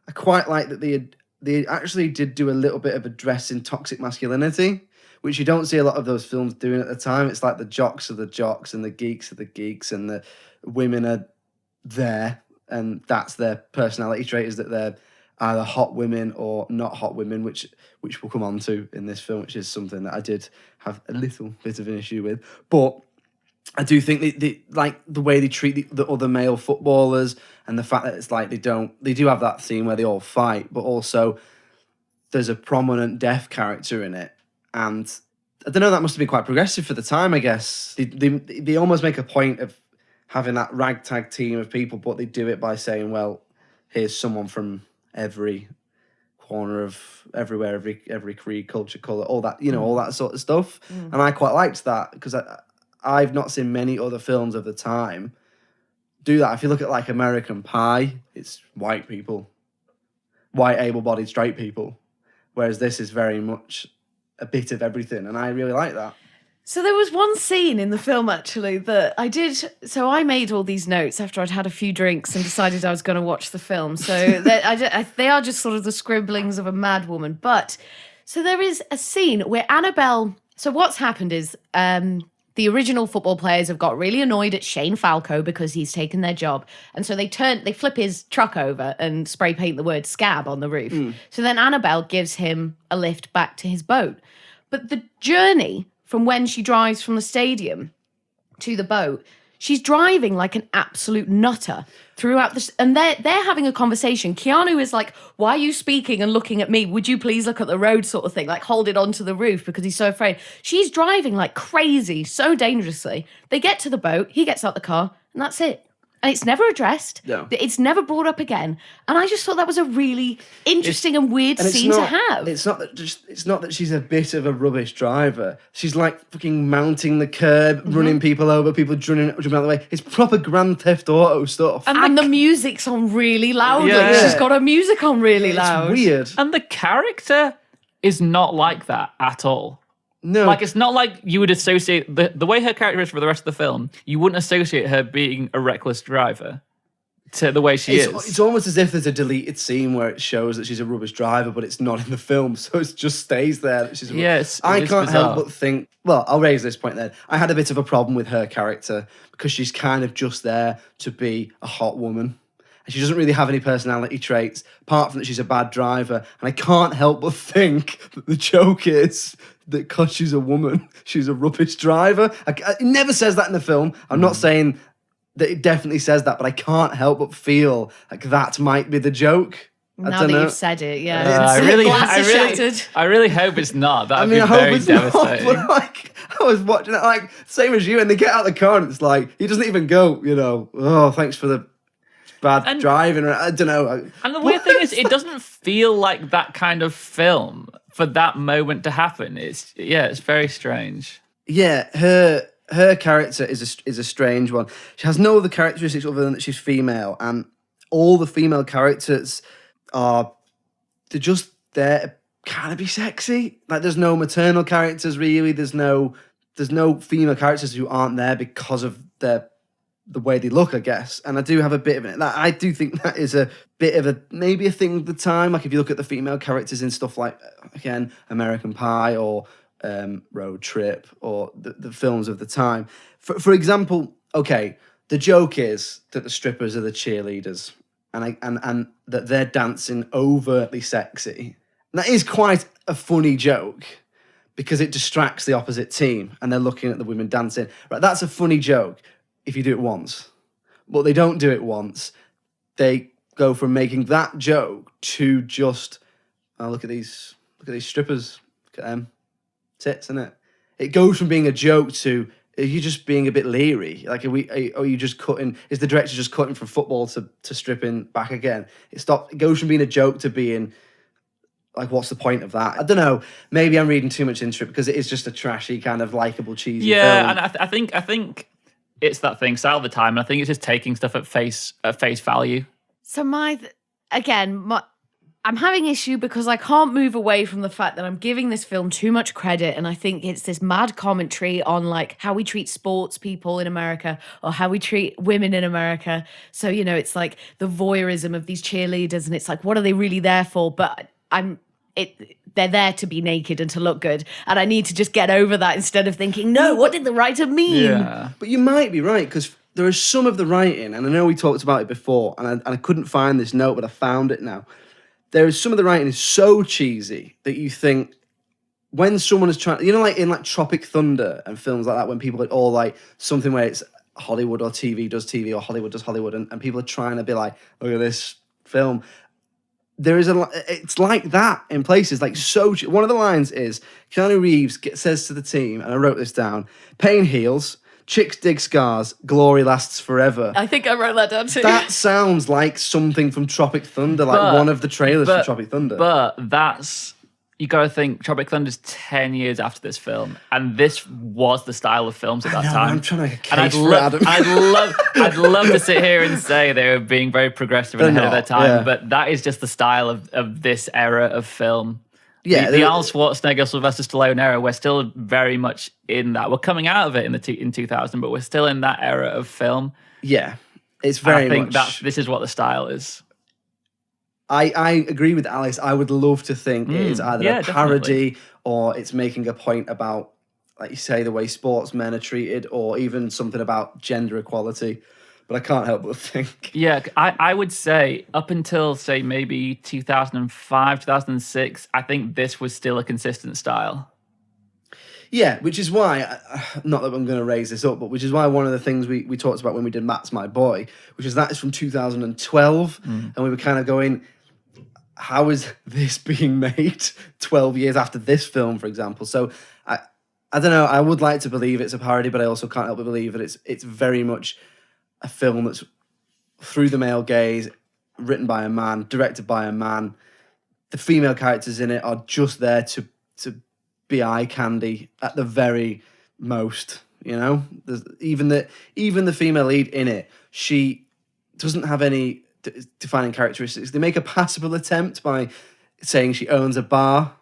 I quite like that they actually did do a little bit of addressing toxic masculinity, which you don't see a lot of those films doing at the time. It's like the jocks are the jocks and the geeks are the geeks and the women are there, and that's their personality trait, is that they're either hot women or not hot women, which we'll come on to in this film, which is something that I did have a little bit of an issue with. But I do think they like the way they treat the other male footballers, and the fact that it's like they do have that scene where they all fight, but also there's a prominent deaf character in it. And I don't know, that must have been quite progressive for the time, I guess. They almost make a point of having that ragtag team of people, but they do it by saying, well, here's someone from every corner of everywhere, every creed, culture, colour, all that, all that sort of stuff. And I quite liked that, because I've not seen many other films of the time do that. If you look at like American Pie, it's white people, white able-bodied straight people, whereas this is very much a bit of everything, and I really like that. So there was one scene in the film, actually, that I did. So I made all these notes after I'd had a few drinks and decided I was going to watch the film. So they are just sort of the scribblings of a mad woman. But so there is a scene where Annabelle. So what's happened is the original football players have got really annoyed at Shane Falco because he's taken their job, and so they flip his truck over and spray paint the word "scab" on the roof. So then Annabelle gives him a lift back to his boat, but the journey from when she drives from the stadium to the boat, she's driving like an absolute nutter throughout this. And they're having a conversation. Keanu is like, why are you speaking and looking at me? Would you please look at the road, sort of thing, like hold it onto the roof, because he's so afraid. She's driving like crazy, so dangerously. They get to the boat, he gets out the car, and that's it. And it's never addressed. No. It's never brought up again. And I just thought that was a really interesting and weird scene to have. It's not that she's a bit of a rubbish driver. She's like fucking mounting the curb, running people over, people jumping out of the way. It's proper Grand Theft Auto stuff. And the music's on really loudly. Yeah. She's got her music on really loud. It's weird. And the character is not like that at all. No. Like, it's not like you would associate... The way her character is for the rest of the film, you wouldn't associate her being a reckless driver to the way she is. It's almost as if there's a deleted scene where it shows that she's a rubbish driver, but it's not in the film, so it just stays there. That she's I can't help but think... Well, I'll raise this point then. I had a bit of a problem with her character because she's kind of just there to be a hot woman. And she doesn't really have any personality traits, apart from that she's a bad driver. And I can't help but think that the joke is that because she's a woman, she's a rubbish driver. It never says that in the film. I'm not saying that it definitely says that, but I can't help but feel like that might be the joke. Now that you've said it, yeah. I really hope it's not. That would be very devastating. Not, but like, I was watching it, like, same as you, and they get out of the car and it's like, he doesn't even go, oh, thanks for the bad driving, or I don't know. And the weird thing is, it doesn't feel like that kind of film for that moment to happen. It's very strange. Yeah, her character is a strange one. She has no other characteristics other than that she's female, and all the female characters they're just there to kind of be sexy. Like, there's no maternal characters really. There's no female characters who aren't there because of the way they look, I guess. And I do have a bit of it. I do think that is a bit of maybe a thing of the time. Like, if you look at the female characters in stuff like, again, American Pie or Road Trip or the films of the time. For example, okay, the joke is that the strippers are the cheerleaders and that they're dancing overtly sexy. And that is quite a funny joke because it distracts the opposite team and they're looking at the women dancing. Right, that's a funny joke if you do it once. But they don't do it once. They go from making that joke to just, look at these strippers. Look at them. Tits, isn't it? It goes from being a joke to are you just being a bit leery? Like, are you just cutting? Is the director just cutting from football to stripping back again? It goes from being a joke to being like, what's the point of that? I don't know. Maybe I'm reading too much into it because it is just a trashy kind of likable, cheesy film. And I think it's that thing, style of the time, and I think it's just taking stuff at face value. So I'm having issue because I can't move away from the fact that I'm giving this film too much credit, and I think it's this mad commentary on like how we treat sports people in America or how we treat women in America. So, you know, it's like the voyeurism of these cheerleaders, and it's like, what are they really there for? But they're there to be naked and to look good, and I need to just get over that instead of thinking, no, what did the writer mean? Yeah. But you might be right, because there is some of the writing, and I know we talked about it before, and I couldn't find this note, but I found it now. There is some of the writing is so cheesy that you think when someone is trying, you know, like in like Tropic Thunder and films like that, when people are all like something where it's Hollywood or TV does TV or Hollywood does Hollywood, and people are trying to be like, look at this film. It's like that in places, like so. One of the lines is Keanu Reeves says to the team, and I wrote this down: pain heals, chicks dig scars, glory lasts forever. I think I wrote that down too. That sounds like something from Tropic Thunder, like one of the trailers from Tropic Thunder. But you got to think, Tropic Thunder's 10 years after this film, and this was the style of films at that time. I'm trying to make a and case for Adam. I'd love to sit here and say they were being very progressive and ahead of their time, but that is just the style of this era of film. Yeah, the Arnold Schwarzenegger, Sylvester Stallone era, we're still very much in that. We're coming out of it in 2000, but we're still in that era of film. Yeah, it's very much. I think this is what the style is. I agree with Alice. I would love to think it is either a parody definitely. or it's making a point about, like you say, the way sportsmen are treated, or even something about gender equality. But I can't help but think. Yeah, I would say up until, say, maybe 2005, 2006, I think this was still a consistent style. Yeah, which is why, not that I'm going to raise this up, but which is why one of the things we talked about when we did Matt's My Boy, which is that is from 2012, and we were kind of going, how is this being made 12 years after this film, for example? So I don't know, I would like to believe it's a parody, but I also can't help but believe that it's very much a film that's through the male gaze, written by a man, directed by a man. The female characters in it are just there to be eye candy at the very most, you know? Even the female lead in it, she doesn't have any defining characteristics. They make a passable attempt by saying she owns a bar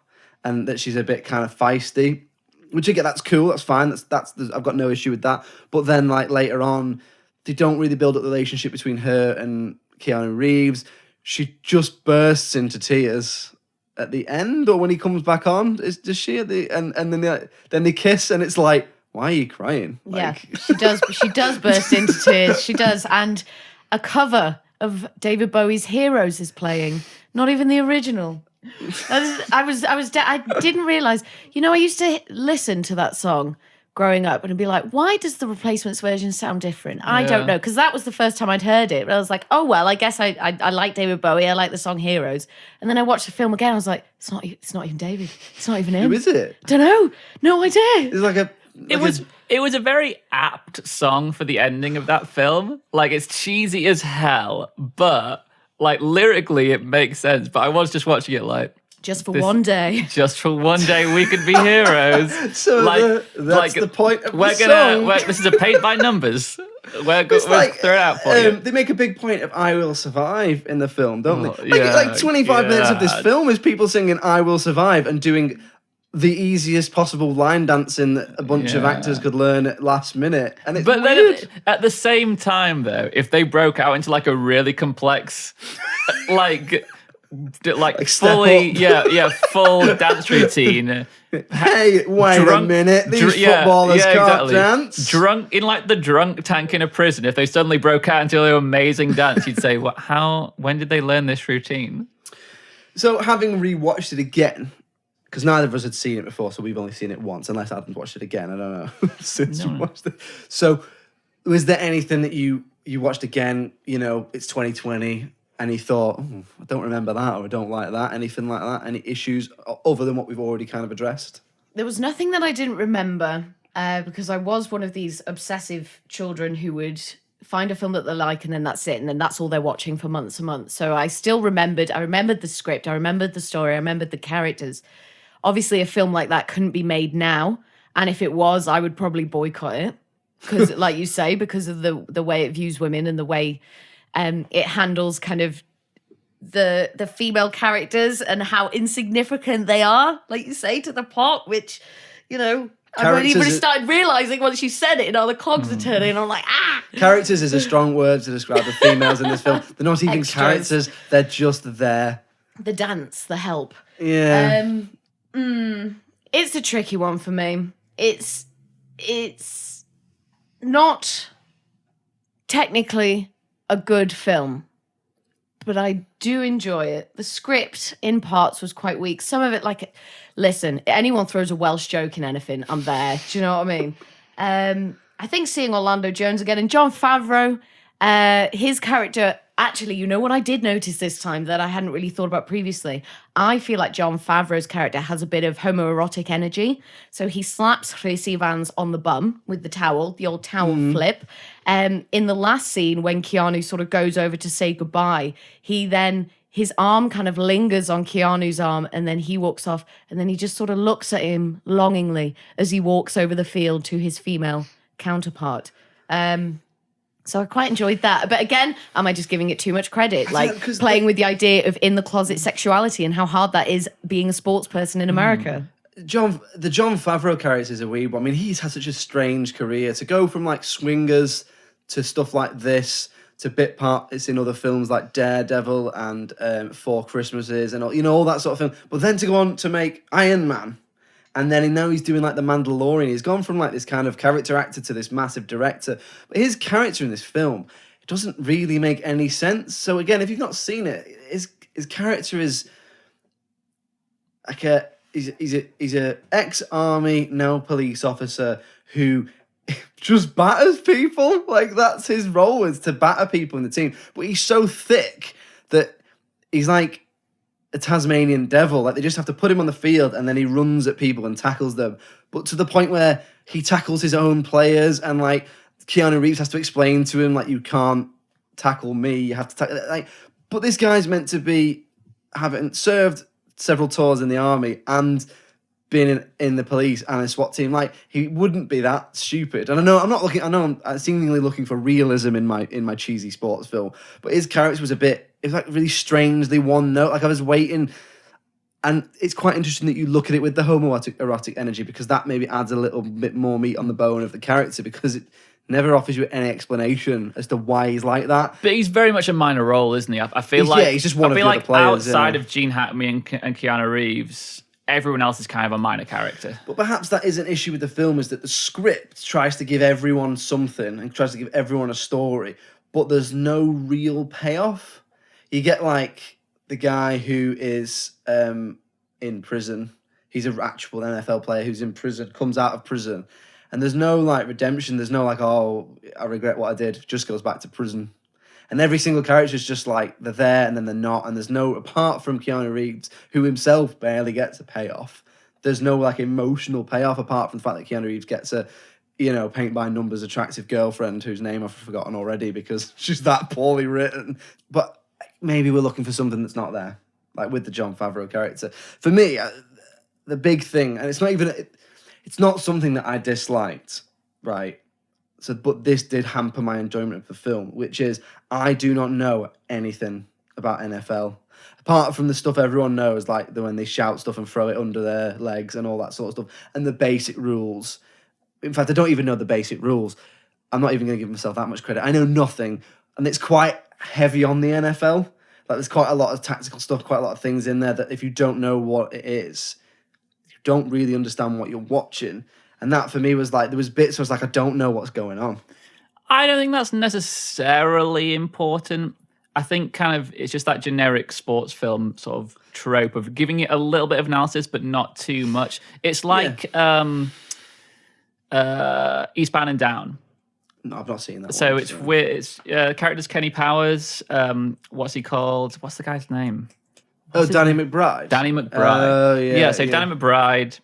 and that she's a bit kind of feisty, which again, that's cool, that's fine, I've got no issue with that. But then like later on, they don't really build up the relationship between her and Keanu Reeves. She just bursts into tears at the end, or when he comes back on. Does she at the and then they kiss, and it's like, why are you crying? Yeah, she does. She does burst into tears. She does, and a cover of David Bowie's Heroes is playing. Not even the original. I didn't realize. You know, I used to listen to that song growing up and be like, why does the Replacements version sound different? I don't know, because that was the first time I'd heard it. But I was like, oh well, I guess I like David Bowie. I like the song Heroes. And then I watched the film again. I was like, it's not even David. It's not even him. Who is it? Don't know. No idea. It's like a. It was a very apt song for the ending of that film. Like, it's cheesy as hell, but like lyrically it makes sense. But I was just watching it like, just for one day. Just for one day, we could be heroes. So that's the point of the song. This is a paint by numbers. We'll throw it out for you. They make a big point of "I Will Survive" in the film, don't they? Yeah, like 25 minutes of this film is people singing "I Will Survive" and doing the easiest possible line dancing that a bunch of actors could learn at last minute. And it's weird. Then at the same time, though, if they broke out into like a really complex, like fully, full dance routine. Hey, wait a minute! These footballers can't dance. Drunk in like the drunk tank in a prison. If they suddenly broke out into an amazing dance, you'd say, "What? How? When did they learn this routine?" So, having rewatched it again, because neither of us had seen it before, so we've only seen it once. Unless Adam's watched it again, I don't know since we watched it. So, was there anything that you watched again? You know, it's 2020. And he thought, I don't remember that, or I don't like that, anything like that, any issues other than what we've already kind of addressed? There was nothing that I didn't remember. because I was one of these obsessive children who would find a film that they like and then that's it, and then that's all they're watching for months and months. So I remembered the script, I remembered the story, I remembered the characters. Obviously a film like that couldn't be made now, and if it was, I would probably boycott it, because like you say, because of the way it views women and the way it handles kind of the female characters and how insignificant they are, like you say, to the plot, which, you know, I've only really started realising once you said it, and all the cogs are turning, and I'm like, ah! Characters is a strong word to describe the females in this film. They're not even characters, they're just there. The dance, the help. Yeah. It's a tricky one for me. It's not technically a good film, but I do enjoy it. The script in parts was quite weak. Some of it, like, listen, anyone throws a Welsh joke in anything, I'm there. Do you know what I mean? I think seeing Orlando Jones again, and Jon Favreau, his character, actually, you know what I did notice this time that I hadn't really thought about previously? I feel like Jon Favreau's character has a bit of homoerotic energy. So he slaps Rhys Ifans on the bum with the towel, the old towel flip. In the last scene, when Keanu sort of goes over to say goodbye, his arm kind of lingers on Keanu's arm, and then he walks off, and then he just sort of looks at him longingly as he walks over the field to his female counterpart. So I quite enjoyed that. But again, am I just giving it too much credit? Like playing with the idea of in-the-closet sexuality and how hard that is being a sports person in America. The Jon Favreau character is a weird one. I mean, he's had such a strange career. To go from like Swingers to stuff like this, to bit parts in other films like Daredevil and Four Christmases and all, you know, all that sort of film. But then to go on to make Iron Man. And then now he's doing like The Mandalorian. He's gone from like this kind of character actor to this massive director. But his character in this film, it doesn't really make any sense. So again, if you've not seen it, his character is like he's a ex-army, now police officer who just batters people. Like that's his role, is to batter people in the team. But he's so thick that he's like a Tasmanian devil. Like they just have to put him on the field and then he runs at people and tackles them. But to the point where he tackles his own players, and like Keanu Reeves has to explain to him, like, you can't tackle me, you have to tackle, like, but this guy's meant to be having served several tours in the army and being in the police and a SWAT team. Like, he wouldn't be that stupid. And I know I'm seemingly looking for realism in my cheesy sports film, but his character was like really strangely one note. Like I was waiting, and it's quite interesting that you look at it with the homoerotic energy, because that maybe adds a little bit more meat on the bone of the character, because it never offers you any explanation as to why he's like that. But he's very much a minor role, isn't he? I feel like he's just one of the other players. Outside of Gene Hackman and Keanu Reeves, everyone else is kind of a minor character. But perhaps that is an issue with the film, is that the script tries to give everyone something and tries to give everyone a story, but there's no real payoff. You get like the guy who is in prison. He's an actual NFL player who's in prison, comes out of prison, and there's no like redemption. There's no like, oh, I regret what I did. Just goes back to prison. And every single character is just like, they're there and then they're not. And there's no, apart from Keanu Reeves, who himself barely gets a payoff, there's no like emotional payoff, apart from the fact that Keanu Reeves gets a, you know, paint by numbers attractive girlfriend whose name I've forgotten already because she's that poorly written. But maybe we're looking for something that's not there, like with the Jon Favreau character. For me, the big thing, and it's not something that I disliked, right? So, but this did hamper my enjoyment of the film, which is I do not know anything about NFL. Apart from the stuff everyone knows, like when they shout stuff and throw it under their legs and all that sort of stuff, and the basic rules. In fact, I don't even know the basic rules. I'm not even going to give myself that much credit. I know nothing, and it's quite heavy on the NFL. Like there's quite a lot of tactical stuff, quite a lot of things in there that if you don't know what it is, you don't really understand what you're watching. And that for me was like, there was bits where I was like, I don't know what's going on. I don't think that's necessarily important. I think kind of it's just that generic sports film sort of trope of giving it a little bit of analysis, but not too much. It's like Eastbound and Down. No, I've not seen that. So it's weird. It's characters Kenny Powers. What's he called? What's the guy's name? Danny McBride. Danny McBride. Oh, yeah. So Danny McBride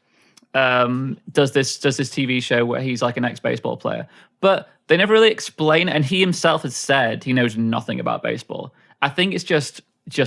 does this TV show where he's like an ex-baseball player, but they never really explain it, and he himself has said he knows nothing about baseball. I think it's just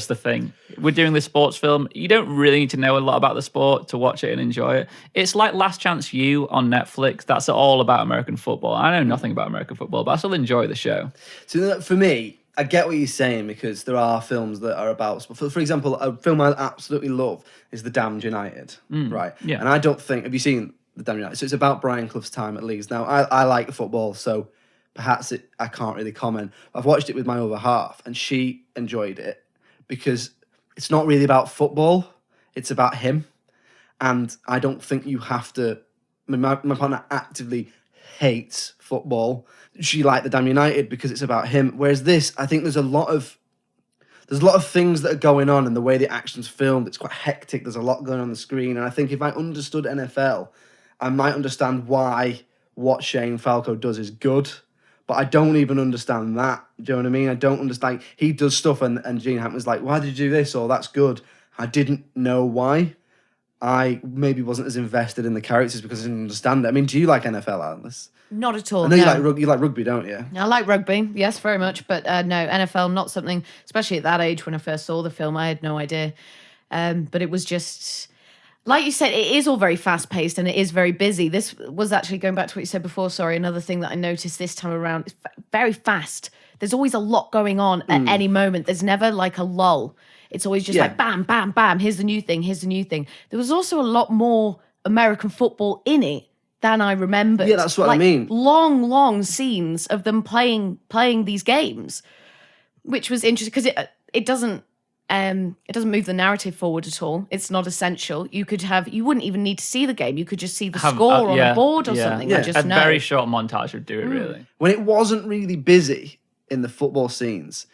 the thing. We're doing this sports film. You don't really need to know a lot about the sport to watch it and enjoy it. It's like Last Chance U on Netflix. That's all about American football. I know nothing about American football, but I still enjoy the show. So for me, I get what you're saying, because there are films that are about. For example, a film I absolutely love is The Damned United, right? Yeah. And I don't think, have you seen The Damned United? So it's about Brian Clough's time at Leeds. Now, I like football, so perhaps I can't really comment. I've watched it with my other half, and she enjoyed it because it's not really about football. It's about him. And I don't think you have to. I mean, my partner actively hates football. She liked The Damn United because it's about him. Whereas this, I think there's a lot of things that are going on, and the way the action's filmed, it's quite hectic. There's a lot going on the screen. And I think if I understood NFL, I might understand why what Shane Falco does is good. But I don't even understand that. Do you know what I mean? I don't understand. He does stuff, and Gene Hackman's like, why did you do this? Or that's good. I didn't know why. I maybe wasn't as invested in the characters because I didn't understand it. I mean, do you like NFL, Alice? Not at all. I know no. you like rugby, don't you? I like rugby, yes, very much. But no, NFL, not something, especially at that age when I first saw the film, I had no idea. But it was just, like you said, it is all very fast-paced and it is very busy. This was actually, going back to what you said before, sorry, another thing that I noticed this time around, is very fast. There's always a lot going on at any moment. There's never like a lull. It's always just like bam, bam, bam, here's the new thing, here's the new thing. There was also a lot more American football in it than I remembered. Yeah, that's what I mean. Long scenes of them playing these games, which was interesting because it doesn't move the narrative forward at all. It's not essential. You wouldn't even need to see the game. You could just see the score on a board or something. Yeah. And just a know. very short montage would do it, really. When it wasn't really busy in the football scenes,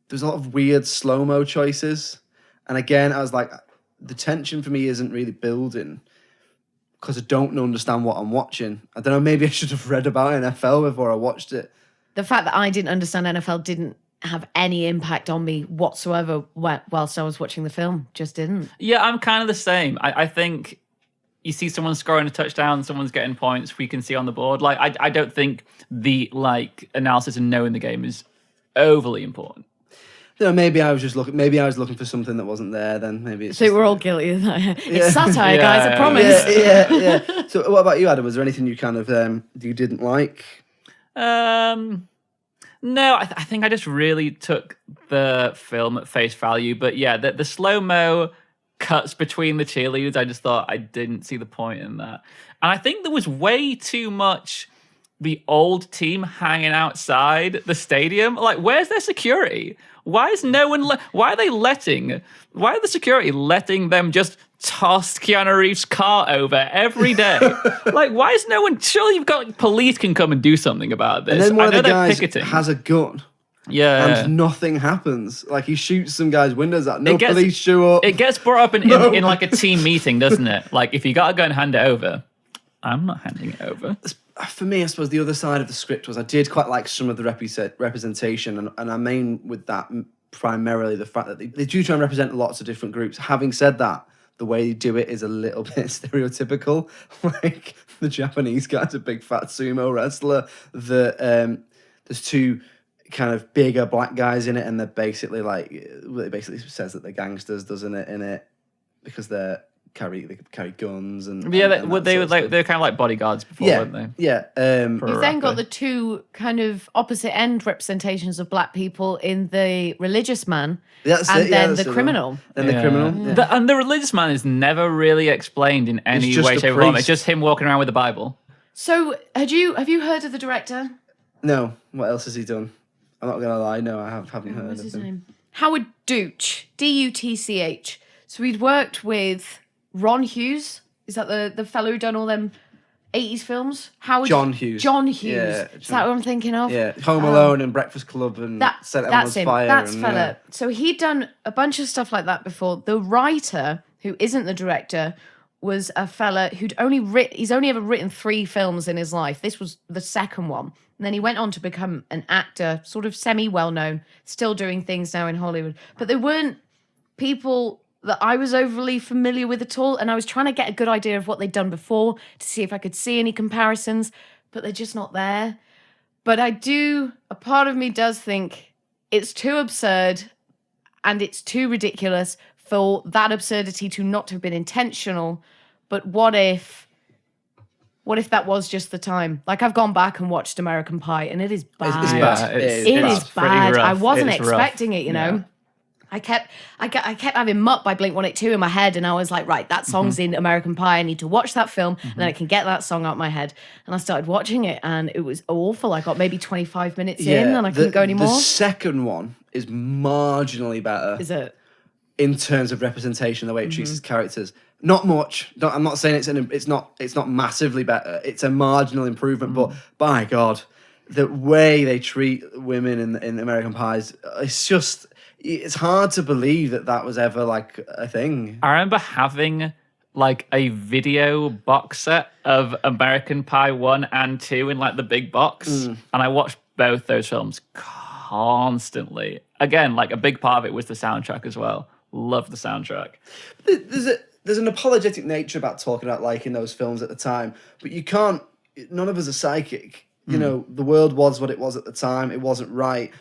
there's a lot of weird slow-mo choices. And again, I was like, the tension for me isn't really building because I don't understand what I'm watching. I don't know, maybe I should have read about NFL before I watched it. The fact that I didn't understand NFL didn't have any impact on me whatsoever whilst I was watching the film. Just didn't. Yeah, I'm kind of the same. I think you see someone scoring a touchdown, someone's getting points, we can see on the board. Like, I don't think the analysis and knowing the game is overly important. You know, maybe I was looking for something that wasn't there. Then maybe it's. So we're all guilty of that. It's satire, guys. I promise. Yeah. So, what about you, Adam? Was there anything you kind of you didn't like? No, I think I just really took the film at face value. But yeah, the slow-mo cuts between the cheerleaders, I just thought I didn't see the point in that. And I think there was way too much the old team hanging outside the stadium. Like, where's their security? Why is no one? Why are the security letting them just toss Keanu Reeves' car over every day? Like, why is no one? Surely you've got police can come and do something about this. And then one I know of the guys picketing. has a gun. Yeah. And nothing happens. Like, he shoots some guy's windows out. No police show up. It gets brought up in like a team meeting, doesn't it? Like, if you got to go and hand it over, I'm not handing it over. For me, I suppose the other side of the script was I did quite like some of the representation, and I mean with that primarily the fact that they do try and represent lots of different groups. Having said that, the way they do it is a little bit stereotypical. Like, the Japanese guy's a big fat sumo wrestler. There's two kind of bigger black guys in it, and they're basically like, it basically says that they're gangsters, doesn't it? In it, because they carry guns and yeah, and they were kind of like bodyguards before, weren't they? Yeah. You've then got the two kind of opposite end representations of black people in the religious man and the criminal. And the criminal. Yeah. And the religious man is never really explained in any way, shape, or form. It's just him walking around with a Bible. So, have you heard of the director? No. What else has he done? I'm not gonna lie. No, I haven't heard What's of his him. name? Howard Deutsch, Dutch. So he'd worked with Ron Hughes. Is that the fellow who done all them 80s films? John Hughes. John Hughes. Yeah, Is that what I'm thinking of? Yeah, Home Alone and Breakfast Club and Set Everyone's Fire. That's fella. So he'd done a bunch of stuff like that before. The writer, who isn't the director, was a fella who'd he's only ever written 3 films in his life. This was the second one. And then he went on to become an actor, sort of semi-well-known, still doing things now in Hollywood. But they weren't people that I was overly familiar with at all. And I was trying to get a good idea of what they'd done before to see if I could see any comparisons, but they're just not there. But a part of me does think it's too absurd and it's too ridiculous for that absurdity to not have been intentional. But what if that was just the time? Like, I've gone back and watched American Pie, and it is bad. It's bad. It is bad. I wasn't expecting it, you know. Yeah. I kept having Mutt by Blink-182 in my head, and I was like, right, that song's in American Pie. I need to watch that film, and then I can get that song out of my head. And I started watching it, and it was awful. I got maybe 25 minutes in, and I couldn't go anymore. The second one is marginally better. Is it? In terms of representation, the way it treats its characters. Not much. I'm not saying it's not massively better. It's a marginal improvement, but by God, the way they treat women in American Pies, it's hard to believe that was ever like a thing. I remember having like a video box set of American Pie 1 and 2 in like the big box, and I watched both those films constantly. Again, like a big part of it was the soundtrack as well. Love the soundtrack. There's an apologetic nature about talking about liking those films at the time, but you can't. None of us are psychic. You know, the world was what it was at the time. It wasn't right,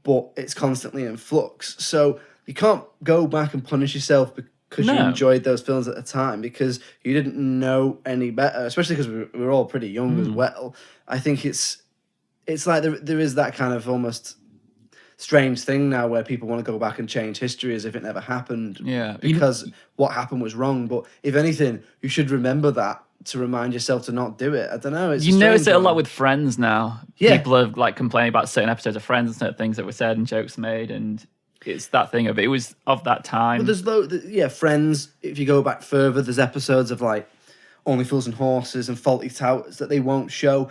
but it's constantly in flux. So you can't go back and punish yourself because you enjoyed those films at the time because you didn't know any better. Especially because we were all pretty young as well. I think it's like there is that kind of almost strange thing now where people want to go back and change history as if it never happened. Yeah. Because what happened was wrong. But if anything, you should remember that to remind yourself to not do it. I don't know. You notice it a lot with Friends now. Yeah. People are like complaining about certain episodes of Friends and certain things that were said and jokes made, and it's that thing of it was of that time. But there's Friends. If you go back further, there's episodes of like Only Fools and Horses and Faulty Towers that they won't show.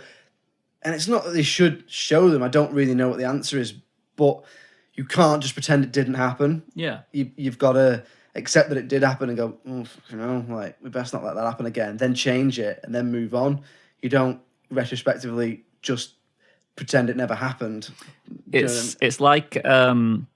And it's not that they should show them. I don't really know what the answer is. But you can't just pretend it didn't happen. Yeah. You've got to accept that it did happen and go, like, we best not let that happen again. Then change it and then move on. You don't retrospectively just pretend it never happened. It's like The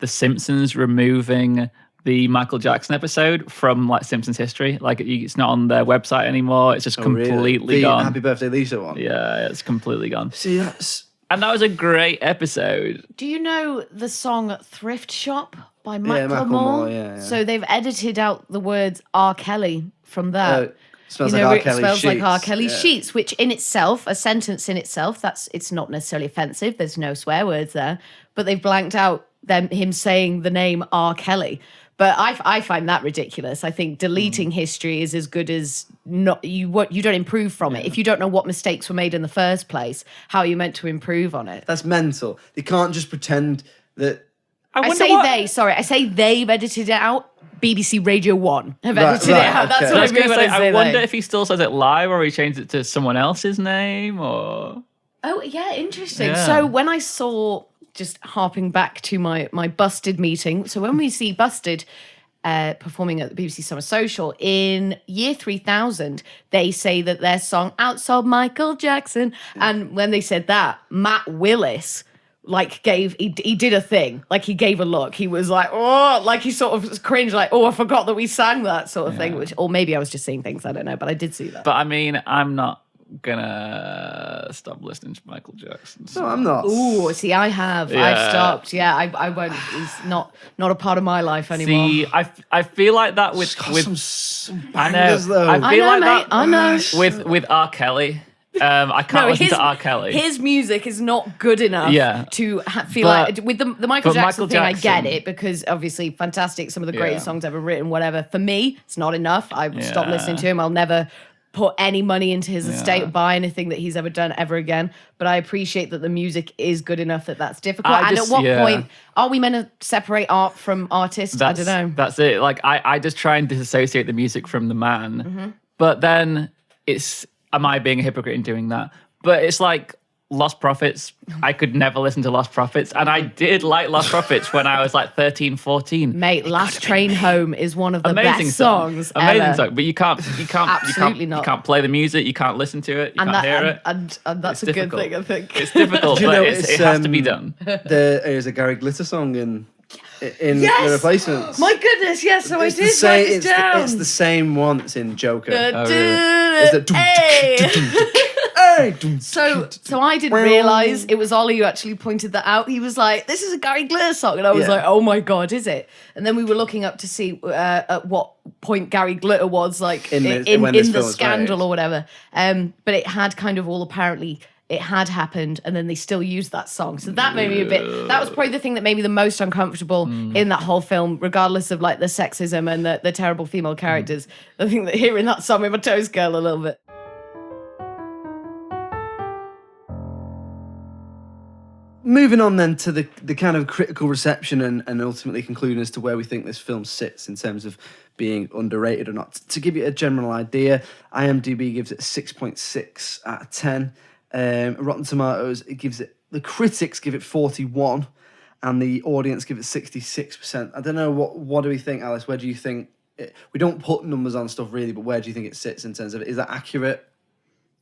Simpsons removing the Michael Jackson episode from like Simpsons history. Like it's not on their website anymore. It's just completely gone. Happy Birthday Lisa one. Yeah, it's completely gone. See, that's... And that was a great episode. Do you know the song Thrift Shop by Macklemore? Yeah. So they've edited out the words R. Kelly from that. Smells like R. Kelly smells sheets. like R. Kelly sheets, which in itself, a sentence in itself, it's not necessarily offensive. There's no swear words there. But they've blanked out him saying the name R. Kelly. But I find that ridiculous. I think deleting history is as good as not you don't improve from it. If you don't know what mistakes were made in the first place, how are you meant to improve on it? That's mental. They can't just pretend that... I say they've edited it out. BBC Radio 1 have edited it out. That's what I was going to say. I wonder they. if he still says it live or he changed it to someone else's name or... Oh, yeah, interesting. Yeah. So when I saw... Just harping back to my Busted meeting. So when we see Busted performing at the BBC Summer Social in year 3000, they say that their song outsold Michael Jackson. And when they said that, Matt Willis he did a thing. Like he gave a look. He was like, oh, like he sort of cringed, like, oh, I forgot that we sang that sort of thing. Or maybe I was just seeing things, I don't know, but I did see that. But I mean, I'm not gonna stop listening to Michael Jackson. So. No, I'm not. Ooh, see, I have. Yeah. I've stopped. Yeah, I won't. He's not a part of my life anymore. See, I feel like that with some I know. bangers, though. I feel like mate, that I know. with R. Kelly. I can't listen to R. Kelly. His music is not good enough to feel But- like... With the Michael Jackson thing, I get Jackson- it, because obviously fantastic, some of the greatest Yeah. songs ever written, whatever. For me, it's not enough. I've stopped Yeah. listening to him. I'll never put any money into his estate or buy anything that he's ever done ever again. But I appreciate that the music is good enough that that's difficult. And at what point are we meant to separate art from artists? I don't know. That's it. Like I just try and disassociate the music from the man. But then am I being a hypocrite in doing that? But it's like Lost Prophets. I could never listen to Lost Prophets. And I did like Lost Prophets when I was like 13, 14. Mate, Last Train Home is one of the Amazing best song. songs Amazing ever. song. But you can't Absolutely not. You can't play the music, you can't listen to it, you can't hear it. And that's It's a difficult. good thing, I think. It's difficult, Do you but know it has to be done. There's a Gary Glitter song in in The Replacements. My goodness, yes. So It's I did write this down. It's the same one that's in Joker. It's So I didn't realise it was Ollie who actually pointed that out. He was like, "This is a Gary Glitter song," and I was like, "Oh my god, is it?" And then we were looking up to see at what point Gary Glitter was like in the scandal or whatever. But it had kind of all apparently. It had happened, and then they still used that song. So that made me a bit. That was probably the thing that made me the most uncomfortable in that whole film, regardless of like the sexism and the terrible female characters. I think that hearing that song made my toes curl a little bit. Moving on then to the kind of critical reception and ultimately concluding as to where we think this film sits in terms of being underrated or not. To give you a general idea, IMDb gives it 6.6 out of 10. Rotten Tomatoes, the critics give it 41 and the audience give it 66%. I don't know, what do we think, Alice? Where do you think, we don't put numbers on stuff really, but where do you think it sits in terms of, is that accurate?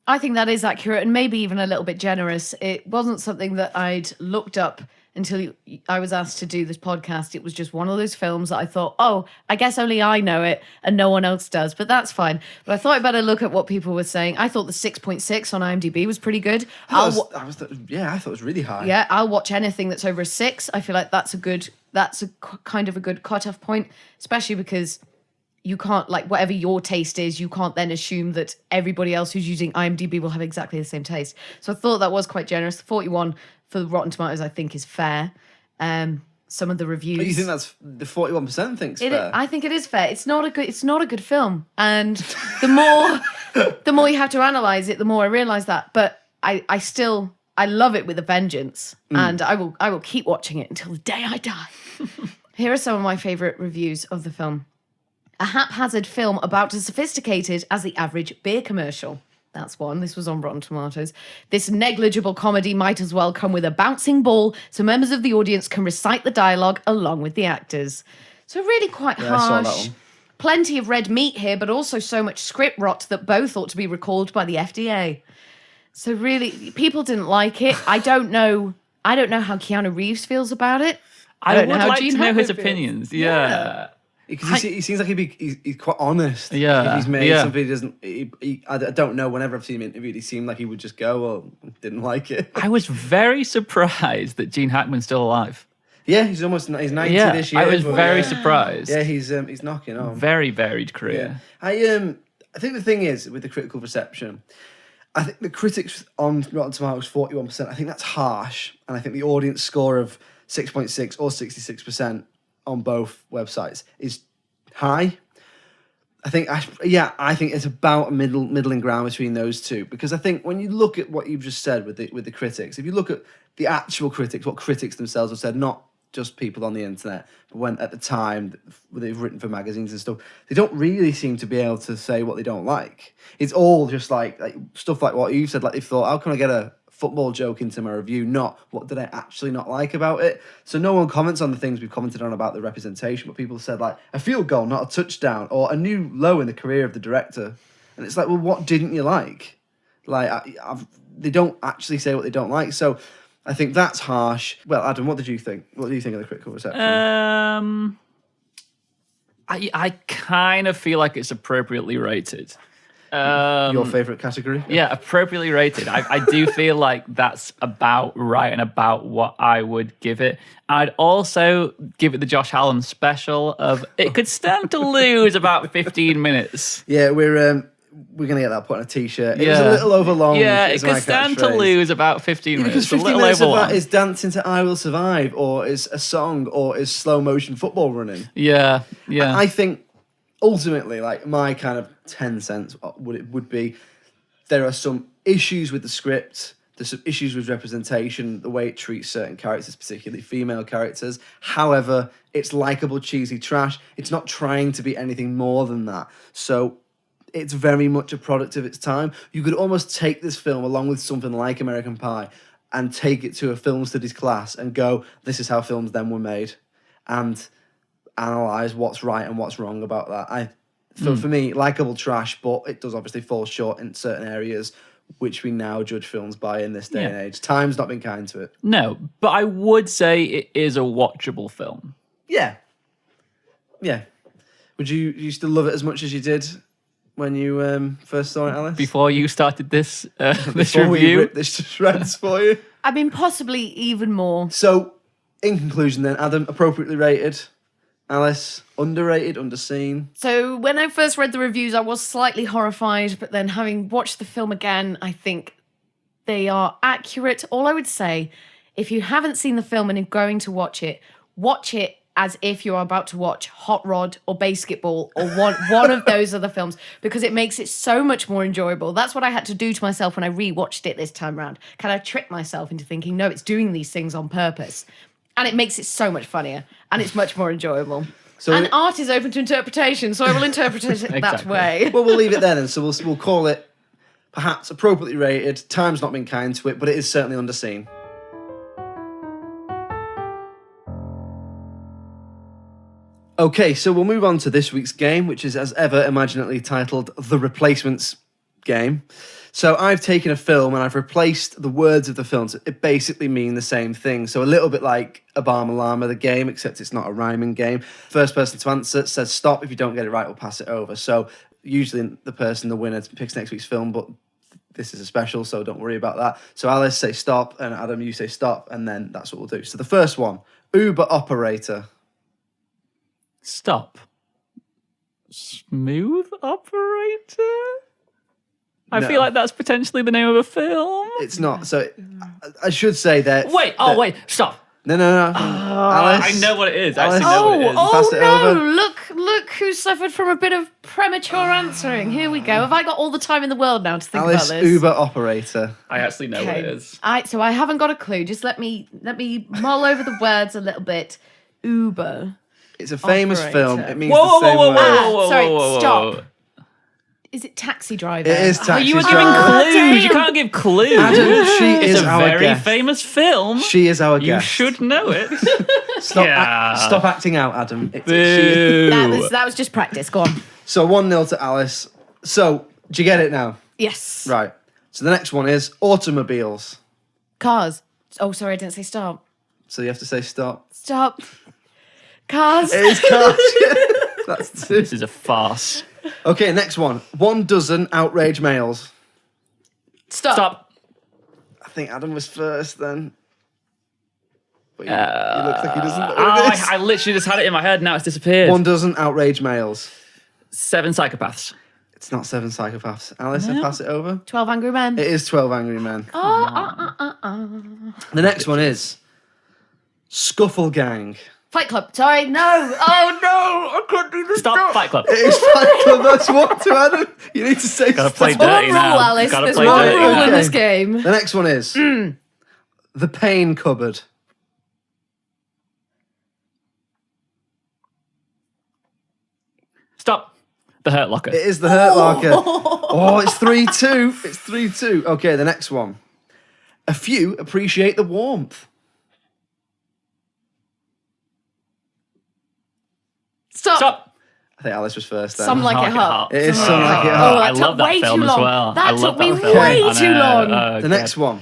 I think that is accurate and maybe even a little bit generous. It wasn't something that I'd looked up until I was asked to do this podcast. It was just one of those films that I thought, oh, I guess only I know it and no one else does, but that's fine. But I thought I'd better look at what people were saying. I thought the 6.6 on IMDb was pretty good. I thought it was really high. Yeah, I'll watch anything that's over a 6. I feel like that's a kind of a good cutoff point, especially because you can't, like, whatever your taste is, you can't then assume that everybody else who's using IMDb will have exactly the same taste. So I thought that was quite generous. 41 for Rotten Tomatoes, I think, is fair. Some of the reviews. But you think that's the 41% thinks fair? I think it is fair. It's not a good film, and the more you have to analyze it, the more I realize that. But I love it with a vengeance, and I will keep watching it until the day I die. Here are some of my favorite reviews of the film. A haphazard film about as sophisticated as the average beer commercial. That's one. This was on Rotten Tomatoes. This negligible comedy might as well come with a bouncing ball so members of the audience can recite the dialogue along with the actors. So really quite harsh. I saw that one. Plenty of red meat here, but also so much script rot that both ought to be recalled by the FDA. So really, people didn't like it. I don't know how Keanu Reeves feels about it. I would like to know his opinions. Yeah. Because he seems like he's quite honest. Yeah. If he's made something he doesn't... I don't know, whenever I've seen him interviewed, he seemed like he would just go, well, didn't like it. I was very surprised that Gene Hackman's still alive. Yeah, he's 90 this year. I was very surprised. Yeah, he's knocking on. Very varied career. Yeah. I think the thing is, with the critical reception, I think the critics on Rotten Tomatoes 41%, I think that's harsh. And I think the audience score of 6.6 or 66% on both websites is high. I think it's about a middling ground between those two, because I think when you look at what you've just said with the critics, if you look at the actual critics, what critics themselves have said, not just people on the internet, but when at the time they've written for magazines and stuff, they don't really seem to be able to say what they don't like. It's all just like stuff like what you said, like they thought, how can I get a football joke into my review, not what did I actually not like about it. So no one comments on the things we've commented on about the representation, but people said like a field goal, not a touchdown, or a new low in the career of the director. And it's like, well, what didn't you like? Like they don't actually say what they don't like. So I think that's harsh. Well, Adam, what did you think? What do you think of the critical reception? I kind of feel like it's appropriately rated. Your favourite category? Yeah, appropriately rated. I do feel like that's about right and about what I would give it. I'd also give it the Josh Hallam special of it could stand to lose about 15 minutes. Yeah, we're going to get that put on a t-shirt. It was a little over long. Yeah, it could stand to lose about 15 minutes. Because 15 minutes of that is dancing to I Will Survive, or is a song, or is slow motion football running. Yeah. I think ultimately, like, my kind of 10 cents would be there are some issues with the script, there's some issues with representation, the way it treats certain characters, particularly female characters. However, it's likable, cheesy trash. It's not trying to be anything more than that. So it's very much a product of its time. You could almost take this film along with something like American Pie and take it to a film studies class and go, this is how films then were made. And analyse what's right and what's wrong about that. For me, likeable trash, but it does obviously fall short in certain areas, which we now judge films by in this day and age. Time's not been kind to it. No, but I would say it is a watchable film. Yeah. Yeah. Would you still love it as much as you did when you first saw it, Alice? Before you started this this Before we review, ripped this to shreds for you. I mean, possibly even more. So, in conclusion then, Adam, appropriately rated. Alice, underrated, underseen. So when I first read the reviews, I was slightly horrified, but then having watched the film again, I think they are accurate. All I would say, if you haven't seen the film and are going to watch it as if you're about to watch Hot Rod or Basketball or one of those other films, because it makes it so much more enjoyable. That's what I had to do to myself when I rewatched it this time round. Kind of trick myself into thinking, no, it's doing these things on purpose. And it makes it so much funnier and it's much more enjoyable. And art is open to interpretation, so I will interpret it that way. Well, we'll leave it there then. So we'll call it perhaps appropriately rated. Time's not been kind to it, but it is certainly underseen. Okay, so we'll move on to this week's game, which is, as ever, imaginatively titled The Replacements Game. So I've taken a film and I've replaced the words of the film. So it basically mean the same thing. So a little bit like Obama Llama, the game, except it's not a rhyming game. First person to answer says stop. If you don't get it right, we'll pass it over. So usually the winner, picks next week's film, but this is a special, so don't worry about that. So Alice, say stop, and Adam, you say stop, and then that's what we'll do. So the first one, Uber operator. Stop. Smooth operator? I feel like that's potentially the name of a film. It's not. So I should say that. Wait, stop. No. Alice, I know what it is. I Alice, actually know what it is. Pass it over. Look who suffered from a bit of premature answering. Here we go. Have I got all the time in the world now to think Alice, about this? Uber operator. I actually know what it is. So I haven't got a clue. Just let me mull over the words a little bit. Uber. It's a famous operator. film. It means the same word. Sorry, stop. Is it Taxi Driver? It is Taxi You were Driver. giving clues. Damn. You can't give clues. Adam, she It's is a our very guest. famous film. She is our You guest. should know it. Stop acting out, Adam. Boo. That was just practice. Go on. So 1-0 to Alice. So, do you get it now? Yes. Right. So the next one is automobiles. Cars. Oh, sorry, I didn't say stop. So you have to say stop. Stop. Cars. It is cars. That's two. This is a farce. Okay, next one. 12 outrage males. Stop. I think Adam was first then. But he looks like he doesn't know what it is. I literally just had it in my head. Now it's disappeared. 12 outrage males. 7 psychopaths. It's not 7 psychopaths. Alice, I pass it over. 12 Angry Men. It is 12 Angry Men. The next one is Scuffle Gang. Fight Club. Sorry, no. Oh no, I can't do this. Stop. Fight Club. It is Fight Club. That's one to Adam. You need to say Gotta stop. play There's one dirty rule, now. Alice. Gotta There's play one dirty rule now. in this game. The next one is The Pain Cupboard. Stop. The Hurt Locker. It is The Hurt Locker. Oh, it's 3-2. It's 3-2. Okay, the next one. A few appreciate the warmth. Stop. I think Alice was first then. Some like it hot. It is Some Like It Oh, Hot. I that love took that way film too as long. well. That I took love me that film. way I too know. long. Oh, The God. next one.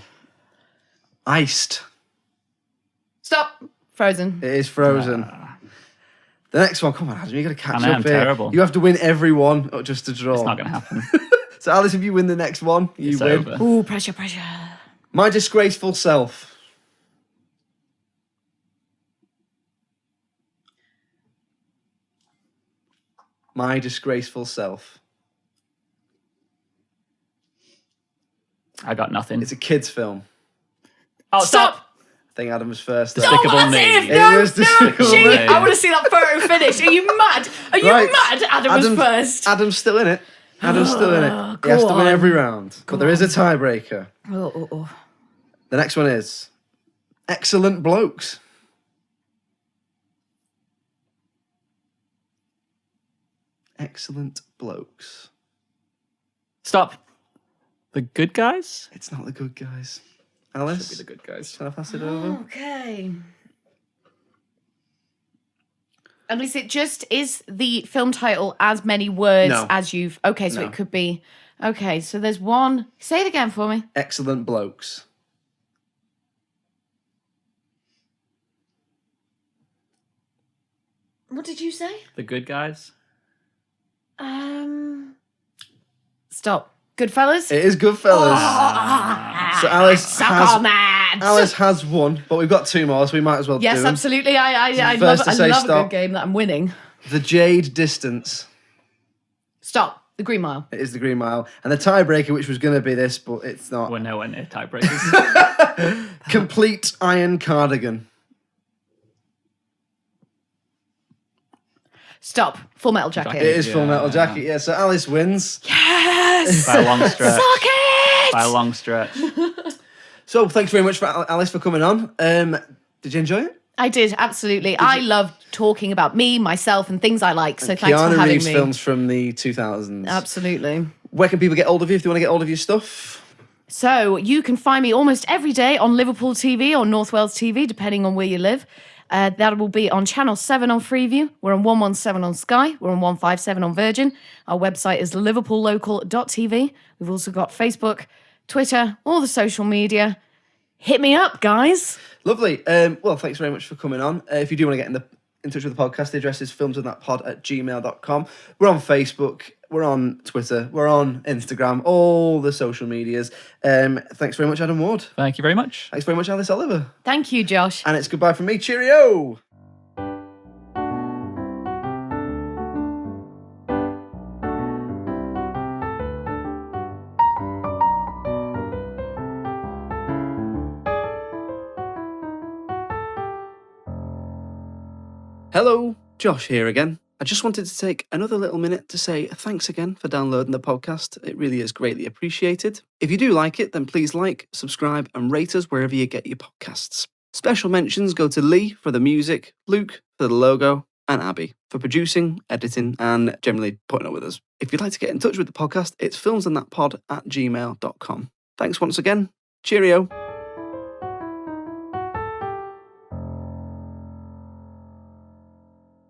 Iced. Stop. Frozen. It is Frozen. The next one. Come on, Adam. You got to catch I know, up I'm here. terrible. You have to win every one or just to draw. It's not going to happen. So, Alice, if you win the next one, you It's win. over. Ooh, pressure. My Disgraceful Self. My Disgraceful Self. I got nothing. It's a kid's film. Oh, stop. I think Adam was first. Despicable as Me. if, It no, was Despicable Gee, Me. I want to see that photo finish. Are you mad? Are you Right. mad? Adam was first. Adam's still in it. Adam's still in it. He has go to win on. every round. But there is a tiebreaker. Oh. The next one is Excellent Blokes. Excellent Blokes. Stop. The Good Guys? It's not The Good Guys. Alice? Should be The Good Guys. Can I pass it over? Okay. At least it just is the film title as many words No. as you've. Okay, so No. it could be. Okay, so there's one. Say it again for me. Excellent Blokes. What did you say? The Good Guys. Stop. Goodfellas? It is Goodfellas. So Alice has won, but we've got 2 more, so we might as well do Yes, them. absolutely. I First love to say a stop. good game that I'm winning. The Jade Distance. Stop. The Green Mile. It is the Green Mile. And the tiebreaker, which was going to be this, but it's not. We're nowhere near tiebreakers. Complete Iron Cardigan. Stop. Full Metal Jacket. It is Full Metal Jacket, yeah. So Alice wins. Yes! By a long stretch. Suck it! By a long stretch. So thanks very much for Alice for coming on. Did you enjoy it? I did, absolutely. I love talking about me, myself, and things I like. So thanks for Keanu having Reeves me. films from the 2000s. Absolutely. Where can people get hold of you if they want to get hold of your stuff? So you can find me almost every day on Liverpool TV or North Wales TV, depending on where you live. That will be on Channel 7 on Freeview. We're on 117 on Sky. We're on 157 on Virgin. Our website is liverpoollocal.tv. We've also got Facebook, Twitter, all the social media. Hit me up, guys. Lovely. Well, thanks very much for coming on. If you do want to get in touch with the podcast, the address is filmsandthatpod@gmail.com. We're on Facebook. We're on Twitter. We're on Instagram. All the social medias. Thanks very much, Adam Ward. Thank you very much. Thanks very much, Alice Oliver. Thank you, Josh. And it's goodbye from me. Cheerio. Hello, Josh here again. I just wanted to take another little minute to say thanks again for downloading the podcast. It really is greatly appreciated. If you do like it, then please like, subscribe, and rate us wherever you get your podcasts. Special mentions go to Lee for the music, Luke for the logo, and Abby for producing, editing, and generally putting up with us. If you'd like to get in touch with the podcast, it's filmsandthatpod@gmail.com. Thanks once again. Cheerio.